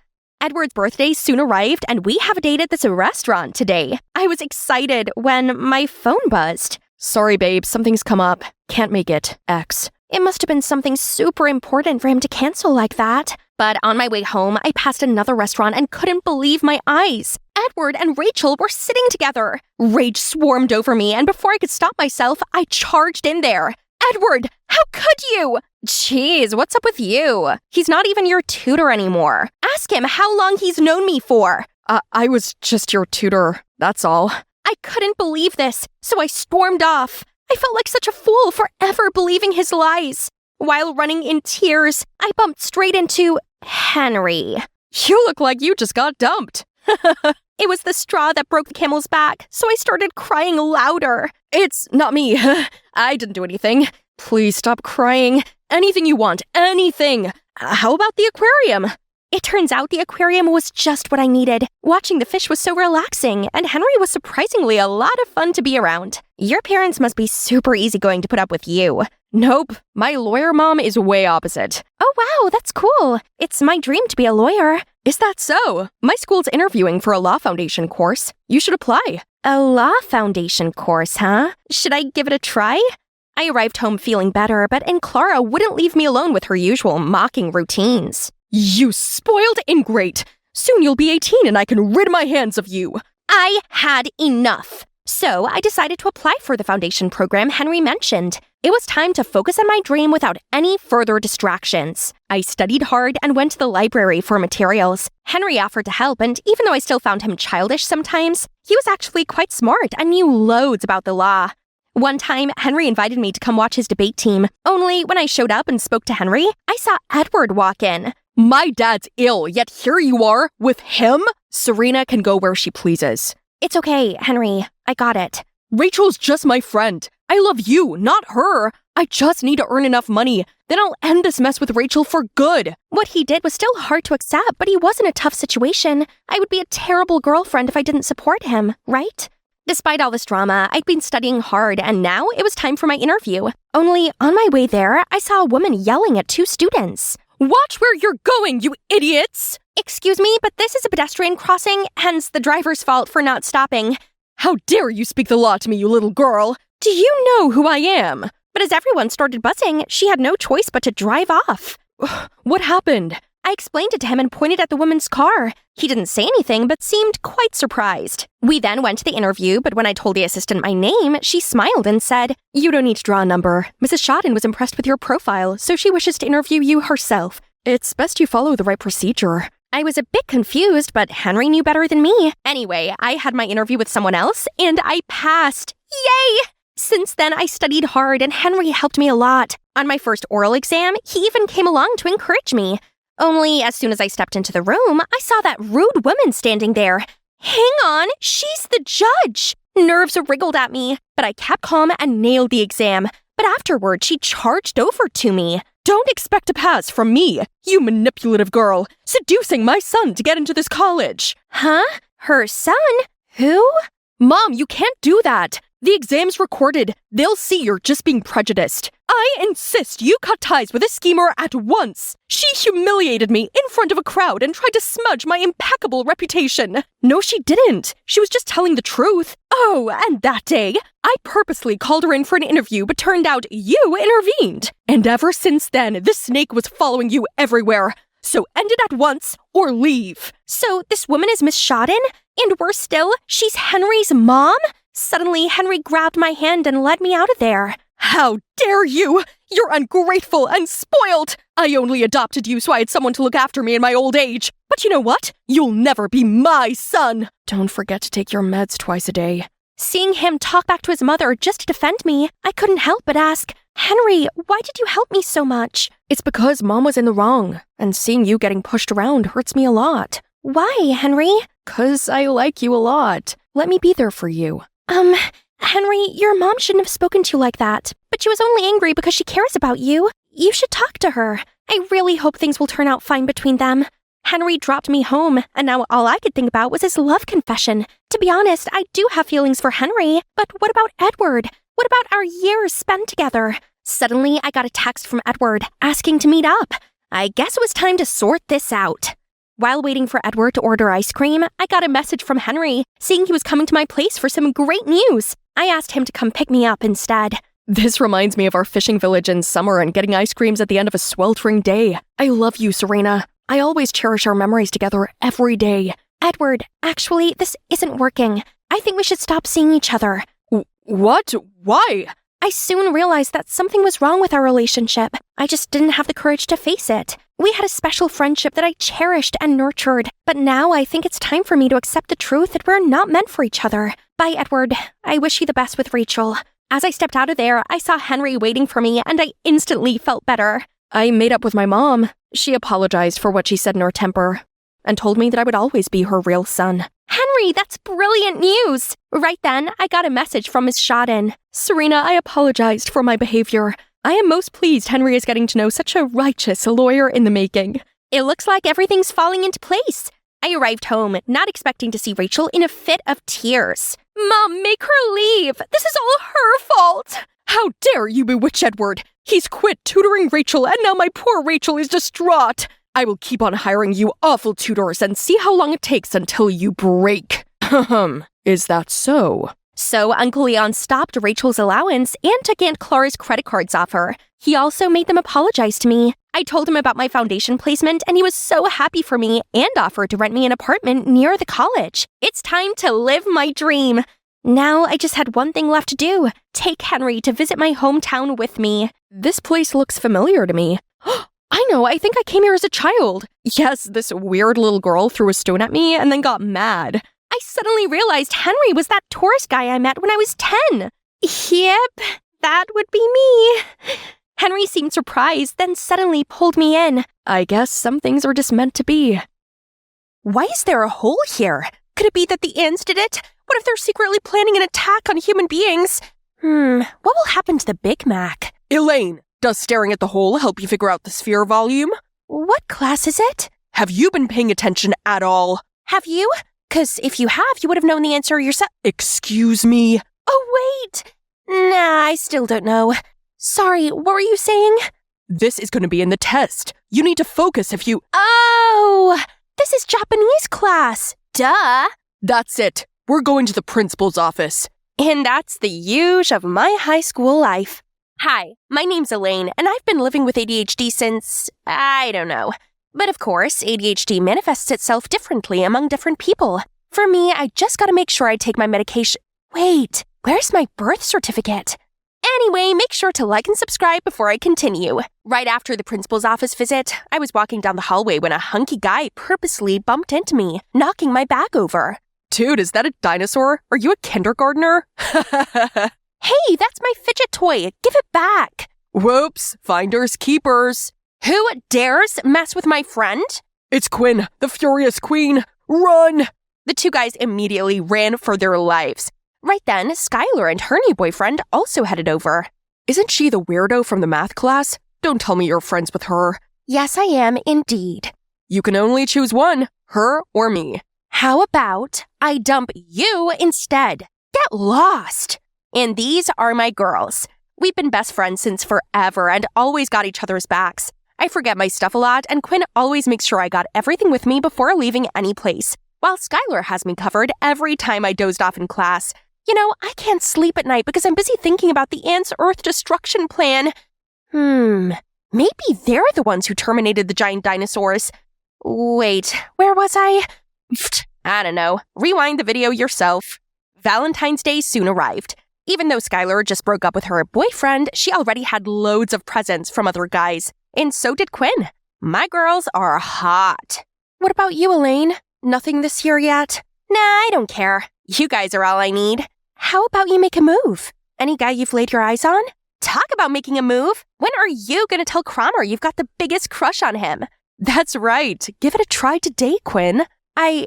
Edward's birthday soon arrived, and we have a date at this restaurant today. I was excited when my phone buzzed. Sorry, babe, something's come up. Can't make it. X. It must have been something super important for him to cancel like that. But on my way home, I passed another restaurant and couldn't believe my eyes. Edward and Rachel were sitting together. Rage swarmed over me, and before I could stop myself, I charged in there. Edward, how could you? Jeez, what's up with you? He's not even your tutor anymore. Ask him how long he's known me for. I was just your tutor, that's all. I couldn't believe this, so I stormed off. I felt like such a fool for ever believing his lies. While running in tears, I bumped straight into Henry. You look like you just got dumped. It was the straw that broke the camel's back, so I started crying louder. It's not me. I didn't do anything. Please stop crying. Anything you want, anything. How about the aquarium? It turns out the aquarium was just what I needed. Watching the fish was so relaxing, and Henry was surprisingly a lot of fun to be around. Your parents must be super easygoing to put up with you. Nope, my lawyer mom is way opposite. Oh wow, that's cool. It's my dream to be a lawyer. Is that so? My school's interviewing for a law foundation course. You should apply. A law foundation course, huh? Should I give it a try? I arrived home feeling better, but Aunt Clara wouldn't leave me alone with her usual mocking routines. You spoiled ingrate! Soon you'll be 18 and I can rid my hands of you! I had enough! So I decided to apply for the foundation program Henry mentioned. It was time to focus on my dream without any further distractions. I studied hard and went to the library for materials. Henry offered to help, and even though I still found him childish sometimes, he was actually quite smart and knew loads about the law. One time, Henry invited me to come watch his debate team. Only when I showed up and spoke to Henry, I saw Edward walk in. My dad's ill, yet here you are, with him? Serena can go where she pleases. It's okay, Henry. I got it. Rachel's just my friend. I love you, not her. I just need to earn enough money. Then I'll end this mess with Rachel for good. What he did was still hard to accept, but he was in a tough situation. I would be a terrible girlfriend if I didn't support him, right? Despite all this drama, I'd been studying hard, and now it was time for my interview. Only on my way there, I saw a woman yelling at two students. Watch where you're going, you idiots! Excuse me, but this is a pedestrian crossing, hence the driver's fault for not stopping. How dare you speak the law to me, you little girl! Do you know who I am? But as everyone started buzzing, she had no choice but to drive off. What happened? I explained it to him and pointed at the woman's car. He didn't say anything, but seemed quite surprised. We then went to the interview, but when I told the assistant my name, she smiled and said, "You don't need to draw a number. Mrs. Shodden was impressed with your profile, so she wishes to interview you herself. It's best you follow the right procedure." I was a bit confused, but Henry knew better than me. Anyway, I had my interview with someone else, and I passed. Yay! Since then, I studied hard, and Henry helped me a lot. On my first oral exam, he even came along to encourage me. Only, as soon as I stepped into the room, I saw that rude woman standing there. Hang on, she's the judge! Nerves wriggled at me, but I kept calm and nailed the exam. But afterward, she charged over to me. Don't expect a pass from me, you manipulative girl, seducing my son to get into this college. Huh? Her son? Who? Mom, you can't do that. The exam's recorded. They'll see you're just being prejudiced. I insist you cut ties with a schemer at once. She humiliated me in front of a crowd and tried to smudge my impeccable reputation. No, she didn't. She was just telling the truth. Oh, and that day, I purposely called her in for an interview, but turned out you intervened. And ever since then, this snake was following you everywhere. So end it at once or leave. So this woman is Miss Shodden? And worse still, she's Henry's mom? Suddenly, Henry grabbed my hand and led me out of there. How dare you! You're ungrateful and spoiled! I only adopted you so I had someone to look after me in my old age. But you know what? You'll never be my son! Don't forget to take your meds twice a day. Seeing him talk back to his mother just to defend me, I couldn't help but ask, "Henry, why did you help me so much?" It's because Mom was in the wrong, and seeing you getting pushed around hurts me a lot. Why, Henry? 'Cause I like you a lot. Let me be there for you. Henry, your mom shouldn't have spoken to you like that. But she was only angry because she cares about you. You should talk to her. I really hope things will turn out fine between them. Henry dropped me home, and now all I could think about was his love confession. To be honest, I do have feelings for Henry, but what about Edward? What about our years spent together? Suddenly, I got a text from Edward asking to meet up. I guess it was time to sort this out. While waiting for Edward to order ice cream, I got a message from Henry, saying he was coming to my place for some great news. I asked him to come pick me up instead. This reminds me of our fishing village in summer and getting ice creams at the end of a sweltering day. I love you, Serena. I always cherish our memories together every day. Edward, actually, this isn't working. I think we should stop seeing each other. What? Why? I soon realized that something was wrong with our relationship. I just didn't have the courage to face it. We had a special friendship that I cherished and nurtured, but now I think it's time for me to accept the truth that we're not meant for each other. Bye, Edward. I wish you the best with Rachel. As I stepped out of there, I saw Henry waiting for me, and I instantly felt better. I made up with my mom. She apologized for what she said in her temper, and told me that I would always be her real son. Henry, that's brilliant news! Right then, I got a message from Miss Shodden. Serena, I apologized for my behavior. I am most pleased Henry is getting to know such a righteous lawyer in the making. It looks like everything's falling into place. I arrived home, not expecting to see Rachel in a fit of tears. Mom, make her leave! This is all her fault! How dare you bewitch Edward! He's quit tutoring Rachel, and now my poor Rachel is distraught. I will keep on hiring you awful tutors and see how long it takes until you break. Is that so? So Uncle Leon stopped Rachel's allowance and took Aunt Clara's credit cards off her. He also made them apologize to me. I told him about my foundation placement, and he was so happy for me and offered to rent me an apartment near the college. It's time to live my dream. Now I just had one thing left to do. Take Henry to visit my hometown with me. This place looks familiar to me. I know, I think I came here as a child. Yes, this weird little girl threw a stone at me and then got mad. I suddenly realized Henry was that tourist guy I met when I was 10. Yep, that would be me. Henry seemed surprised, then suddenly pulled me in. I guess some things are just meant to be. Why is there a hole here? Could it be that the ants did it? What if they're secretly planning an attack on human beings? What will happen to the Big Mac? Elaine, does staring at the hole help you figure out the sphere volume? What class is it? Have you been paying attention at all? Have you? 'Cause if you have, you would have known the answer yourself. Excuse me? Oh, wait. Nah, I still don't know. Sorry, what were you saying? This is going to be in the test. You need to focus if you... Oh, this is Japanese class. Duh. That's it. We're going to the principal's office. And that's the huge of my high school life. Hi, my name's Elaine, and I've been living with ADHD since, I don't know. But of course, ADHD manifests itself differently among different people. For me, I just gotta make sure I take my medication. Wait, where's my birth certificate? Anyway, make sure to like and subscribe before I continue. Right after the principal's office visit, I was walking down the hallway when a hunky guy purposely bumped into me, knocking my bag over. Dude, is that a dinosaur? Are you a kindergartner? Hey, that's my fidget toy. Give it back. Whoops, finders keepers. Who dares mess with my friend? It's Quinn, the furious queen. Run! The two guys immediately ran for their lives. Right then, Skylar and her new boyfriend also headed over. Isn't she the weirdo from the math class? Don't tell me you're friends with her. Yes, I am indeed. You can only choose one, her or me. How about I dump you instead? Get lost. And these are my girls. We've been best friends since forever and always got each other's backs. I forget my stuff a lot, and Quinn always makes sure I got everything with me before leaving any place, while Skylar has me covered every time I dozed off in class. You know, I can't sleep at night because I'm busy thinking about the ants' Earth destruction plan. Maybe they're the ones who terminated the giant dinosaurs. Wait, where was I? I don't know. Rewind the video yourself. Valentine's Day soon arrived. Even though Skylar just broke up with her boyfriend, she already had loads of presents from other guys. And so did Quinn. My girls are hot. What about you, Elaine? Nothing this year yet? Nah, I don't care. You guys are all I need. How about you make a move? Any guy you've laid your eyes on? Talk about making a move. When are you gonna tell Cromer you've got the biggest crush on him? That's right. Give it a try today, Quinn. I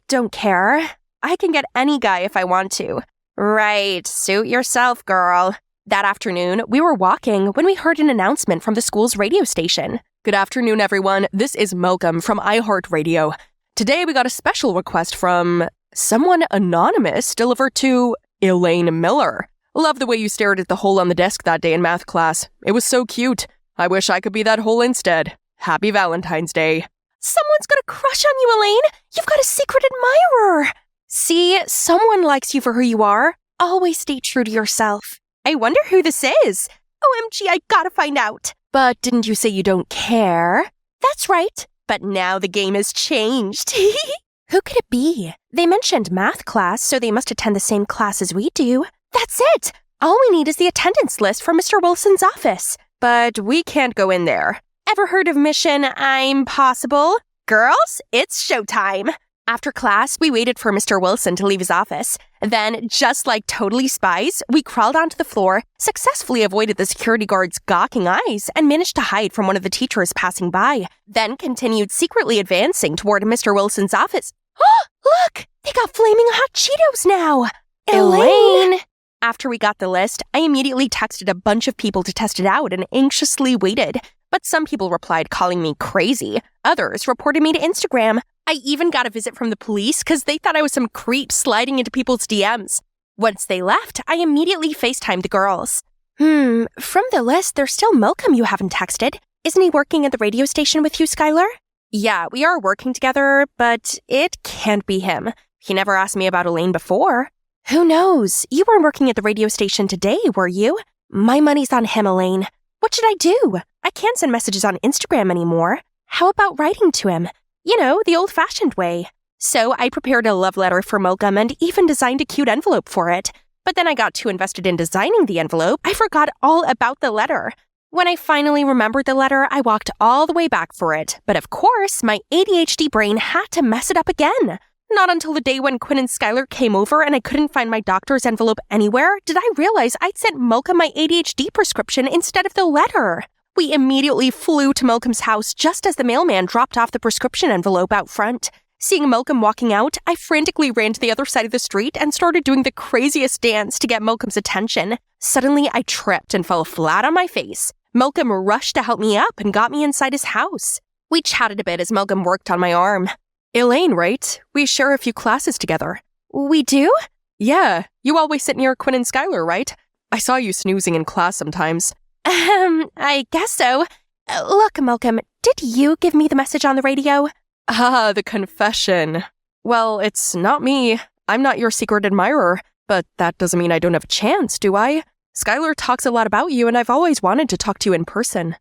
don't care. I can get any guy if I want to. Right, suit yourself, girl. That afternoon, we were walking when we heard an announcement from the school's radio station. Good afternoon, everyone. This is Malcolm from iHeartRadio. Today we got a special request from someone anonymous delivered to Elaine Miller. Love the way you stared at the hole on the desk that day in math class. It was so cute. I wish I could be that hole instead. Happy Valentine's Day. Someone's got a crush on you, Elaine. You've got a secret admirer. See, someone likes you for who you are. Always stay true to yourself. I wonder who this is. OMG, I gotta find out. But didn't you say you don't care? That's right. But now the game has changed. Who could it be? They mentioned math class, so they must attend the same class as we do. That's it. All we need is the attendance list from Mr. Wilson's office. But we can't go in there. Ever heard of Mission Impossible? Girls, it's showtime. After class, we waited for Mr. Wilson to leave his office. Then, just like totally spies, we crawled onto the floor, successfully avoided the security guard's gawking eyes, and managed to hide from one of the teachers passing by. Then continued secretly advancing toward Mr. Wilson's office. Oh, look! They got flaming hot Cheetos now! Elaine! After we got the list, I immediately texted a bunch of people to test it out and anxiously waited. But some people replied calling me crazy. Others reported me to Instagram. I even got a visit from the police because they thought I was some creep sliding into people's DMs. Once they left, I immediately FaceTimed the girls. From the list, there's still Malcolm you haven't texted. Isn't he working at the radio station with you, Skylar? Yeah, we are working together, but it can't be him. He never asked me about Elaine before. Who knows? You weren't working at the radio station today, were you? My money's on him, Elaine. What should I do? I can't send messages on Instagram anymore. How about writing to him? You know, the old-fashioned way. So I prepared a love letter for Malcolm and even designed a cute envelope for it. But then I got too invested in designing the envelope, I forgot all about the letter. When I finally remembered the letter, I walked all the way back for it. But of course, my ADHD brain had to mess it up again. Not until the day when Quinn and Skylar came over and I couldn't find my doctor's envelope anywhere did I realize I'd sent Malcolm my ADHD prescription instead of the letter. We immediately flew to Malcolm's house just as the mailman dropped off the prescription envelope out front. Seeing Malcolm walking out, I frantically ran to the other side of the street and started doing the craziest dance to get Malcolm's attention. Suddenly, I tripped and fell flat on my face. Malcolm rushed to help me up and got me inside his house. We chatted a bit as Malcolm worked on my arm. Elaine, right? We share a few classes together. We do? Yeah, you always sit near Quinn and Skylar, right? I saw you snoozing in class sometimes. I guess so. Look, Malcolm, did you give me the message on the radio? Ah, the confession. Well, it's not me. I'm not your secret admirer, but that doesn't mean I don't have a chance, do I? Skylar talks a lot about you, and I've always wanted to talk to you in person.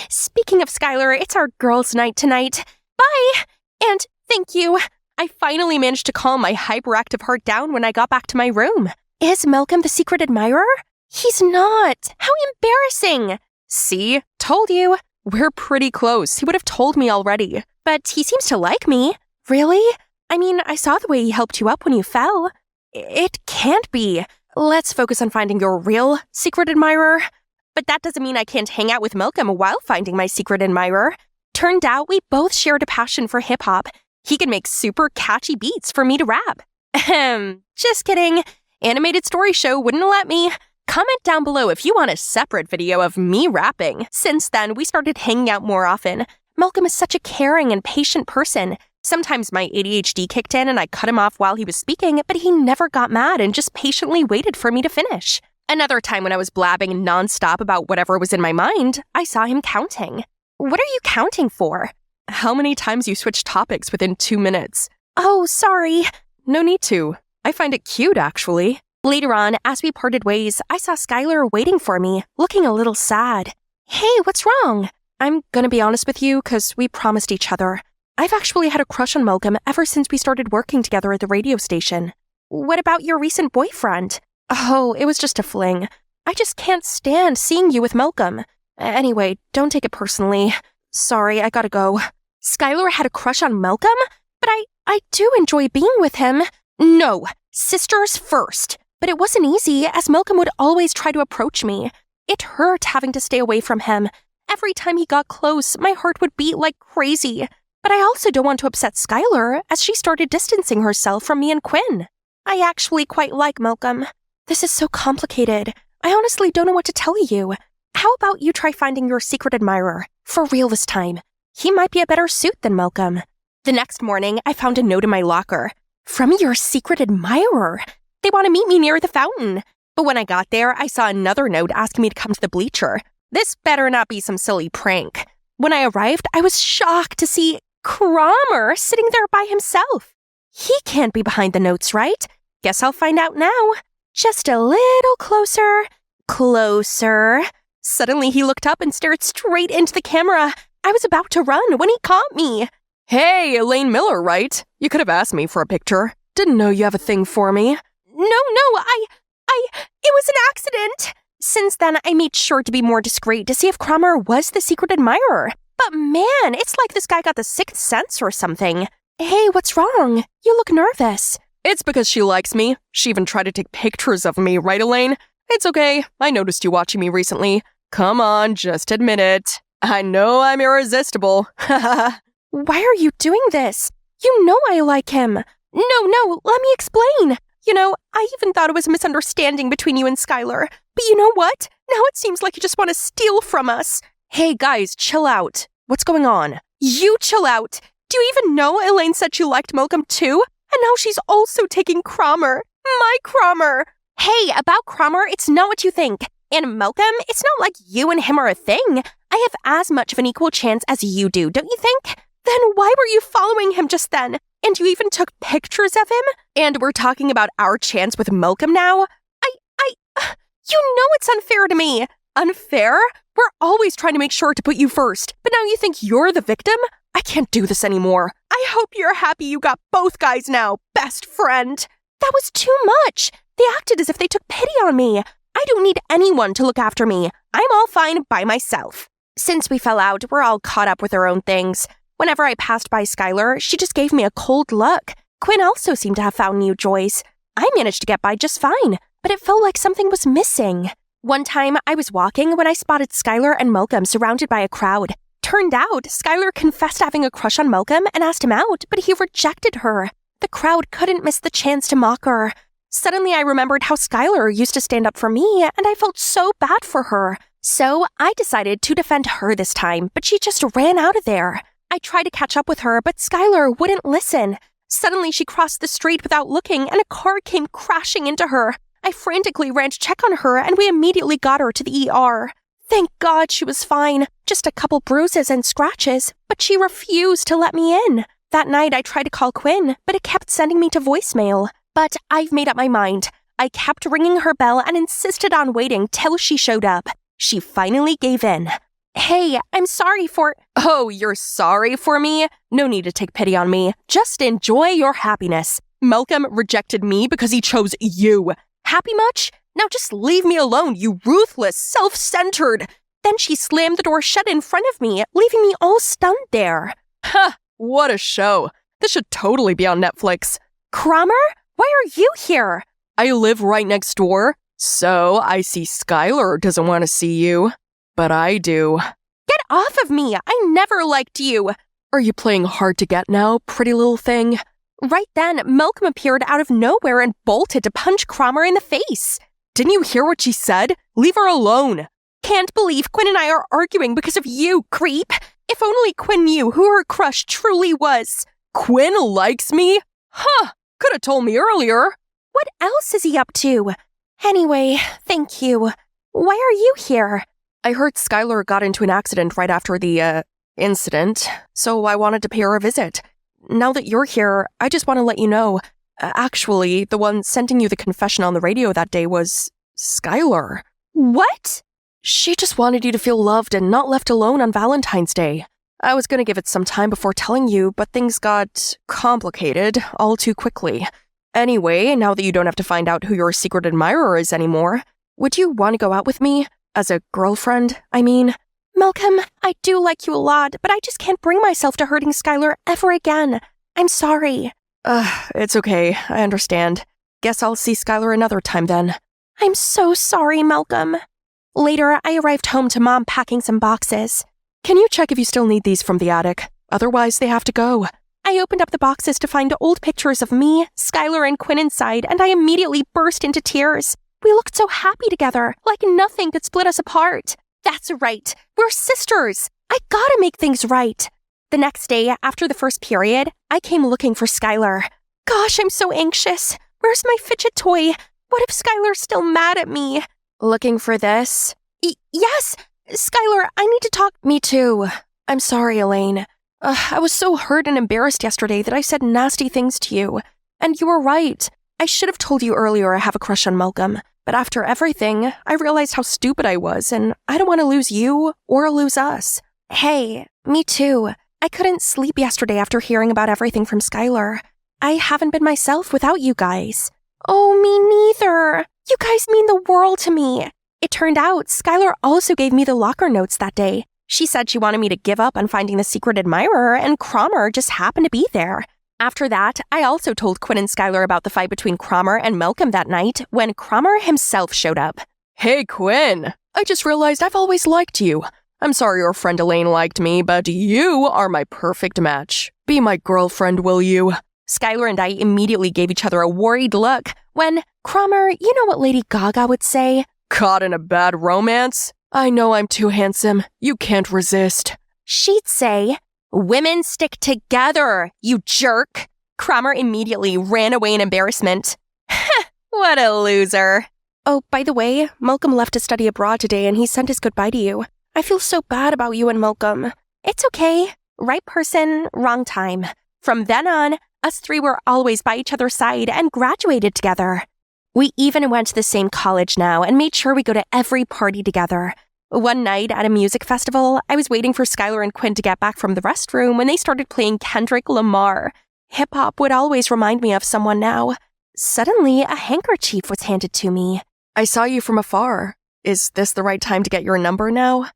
Speaking of Skylar, it's our girls' night tonight. Bye! And thank you. I finally managed to calm my hyperactive heart down when I got back to my room. Is Malcolm the secret admirer? He's not. How embarrassing. See? Told you. We're pretty close. He would have told me already. But he seems to like me. Really? I mean, I saw the way he helped you up when you fell. It can't be. Let's focus on finding your real secret admirer. But that doesn't mean I can't hang out with Malcolm while finding my secret admirer. Turned out we both shared a passion for hip-hop. He can make super catchy beats for me to rap. Just kidding. Animated Story Show wouldn't let me. Comment down below if you want a separate video of me rapping. Since then, we started hanging out more often. Malcolm is such a caring and patient person. Sometimes my ADHD kicked in and I cut him off while he was speaking, but he never got mad and just patiently waited for me to finish. Another time when I was blabbing nonstop about whatever was in my mind, I saw him counting. What are you counting for? How many times you switch topics within 2 minutes? Oh, sorry. No need to. I find it cute, actually. Later on, as we parted ways, I saw Skylar waiting for me, looking a little sad. Hey, what's wrong? I'm gonna be honest with you, 'cause we promised each other. I've actually had a crush on Malcolm ever since we started working together at the radio station. What about your recent boyfriend? Oh, it was just a fling. I just can't stand seeing you with Malcolm. Anyway, don't take it personally. Sorry, I gotta go. Skylar had a crush on Malcolm? But I do enjoy being with him. No, sisters first. But it wasn't easy, as Malcolm would always try to approach me. It hurt having to stay away from him. Every time he got close, my heart would beat like crazy. But I also don't want to upset Skylar, as she started distancing herself from me and Quinn. I actually quite like Malcolm. This is so complicated. I honestly don't know what to tell you. How about you try finding your secret admirer? For real this time. He might be a better suit than Malcolm. The next morning, I found a note in my locker. From your secret admirer. They want to meet me near the fountain. But when I got there, I saw another note asking me to come to the bleacher. This better not be some silly prank. When I arrived, I was shocked to see Cromer sitting there by himself. He can't be behind the notes, right? Guess I'll find out now. Just a little closer. Closer. Suddenly he looked up and stared straight into the camera. I was about to run when he caught me. Hey, Elaine Miller, right? You could have asked me for a picture. Didn't know you have a thing for me. No, it was an accident. Since then, I made sure to be more discreet to see if Cromer was the secret admirer. But man, it's like this guy got the sixth sense or something. Hey, what's wrong? You look nervous. It's because she likes me. She even tried to take pictures of me, right, Elaine? It's okay. I noticed you watching me recently. Come on, just admit it. I know I'm irresistible. Why are you doing this? You know I like him. No, let me explain. You know, I even thought it was a misunderstanding between you and Skylar. But you know what? Now it seems like you just want to steal from us. Hey, guys, chill out. What's going on? You chill out. Do you even know Elaine said she liked Malcolm too? And now she's also taking Cromer. My Cromer. Hey, about Cromer, it's not what you think. And Malcolm, it's not like you and him are a thing. I have as much of an equal chance as you do, don't you think? Then why were you following him just then? And you even took pictures of him? And we're talking about our chance with Malcolm now? You know it's unfair to me. Unfair? We're always trying to make sure to put you first. But now you think you're the victim? I can't do this anymore. I hope you're happy you got both guys now, best friend. That was too much. They acted as if they took pity on me. I don't need anyone to look after me. I'm all fine by myself. Since we fell out, we're all caught up with our own things. Whenever I passed by Skylar, she just gave me a cold look. Quinn also seemed to have found new joys. I managed to get by just fine, but it felt like something was missing. One time, I was walking when I spotted Skylar and Malcolm surrounded by a crowd. Turned out, Skylar confessed having a crush on Malcolm and asked him out, but he rejected her. The crowd couldn't miss the chance to mock her. Suddenly, I remembered how Skylar used to stand up for me, and I felt so bad for her. So, I decided to defend her this time, but she just ran out of there. I tried to catch up with her, but Skylar wouldn't listen. Suddenly, she crossed the street without looking, and a car came crashing into her. I frantically ran to check on her, and we immediately got her to the ER. Thank God she was fine, just a couple bruises and scratches, but she refused to let me in. That night, I tried to call Quinn, but it kept sending me to voicemail. But I've made up my mind. I kept ringing her bell and insisted on waiting till she showed up. She finally gave in. Hey, I'm sorry for— Oh, you're sorry for me? No need to take pity on me. Just enjoy your happiness. Malcolm rejected me because he chose you. Happy much? Now just leave me alone, you ruthless, self-centered. Then she slammed the door shut in front of me, leaving me all stunned there. Ha! What a show. This should totally be on Netflix. Cromer? Why are you here? I live right next door, so I see Skylar doesn't want to see you. But I do. Get off of me! I never liked you! Are you playing hard to get now, pretty little thing? Right then, Malcolm appeared out of nowhere and bolted to punch Cromer in the face. Didn't you hear what she said? Leave her alone. Can't believe Quinn and I are arguing because of you, creep. If only Quinn knew who her crush truly was. Quinn likes me? Huh, could have told me earlier. What else is he up to? Anyway, thank you. Why are you here? I heard Skylar got into an accident right after the, incident, so I wanted to pay her a visit. Now that you're here, I just want to let you know, actually, the one sending you the confession on the radio that day was Skylar. What? She just wanted you to feel loved and not left alone on Valentine's Day. I was going to give it some time before telling you, but things got complicated all too quickly. Anyway, now that you don't have to find out who your secret admirer is anymore, would you want to go out with me? As a girlfriend, I mean? Malcolm, I do like you a lot, but I just can't bring myself to hurting Skylar ever again. I'm sorry. It's okay. I understand. Guess I'll see Skylar another time then. I'm so sorry, Malcolm. Later, I arrived home to Mom packing some boxes. Can you check if you still need these from the attic? Otherwise, they have to go. I opened up the boxes to find old pictures of me, Skylar, and Quinn inside, and I immediately burst into tears. We looked so happy together, like nothing could split us apart. That's right. We're sisters. I gotta make things right. The next day, after the first period, I came looking for Skylar. Gosh, I'm so anxious. Where's my fidget toy? What if Skylar's still mad at me? Looking for this? Yes! Skylar, I need to talk— Me too. I'm sorry, Elaine. I was so hurt and embarrassed yesterday that I said nasty things to you. And you were right. I should have told you earlier I have a crush on Malcolm. But after everything, I realized how stupid I was, and I don't want to lose you or lose us. Hey, me too. I couldn't sleep yesterday after hearing about everything from Skylar. I haven't been myself without you guys. Oh, me neither. You guys mean the world to me. It turned out Skylar also gave me the locker notes that day. She said she wanted me to give up on finding the secret admirer, and Cromer just happened to be there. After that, I also told Quinn and Skylar about the fight between Cromer and Malcolm that night when Cromer himself showed up. Hey, Quinn! I just realized I've always liked you. I'm sorry your friend Elaine liked me, but you are my perfect match. Be my girlfriend, will you? Skylar and I immediately gave each other a worried look when— Cromer, you know what Lady Gaga would say? Caught in a bad romance? I know I'm too handsome. You can't resist. She'd say— Women stick together, you jerk. Cromer immediately ran away in embarrassment. What a loser. Oh, by the way, Malcolm left to study abroad today and he sent his goodbye to you. I feel so bad about you and Malcolm. It's okay. Right person, wrong time. From then on, us three were always by each other's side and graduated together. We even went to the same college now and made sure we go to every party together. One night at a music festival, I was waiting for Skylar and Quinn to get back from the restroom when they started playing Kendrick Lamar. Hip-hop would always remind me of someone now. Suddenly, a handkerchief was handed to me. I saw you from afar. Is this the right time to get your number now?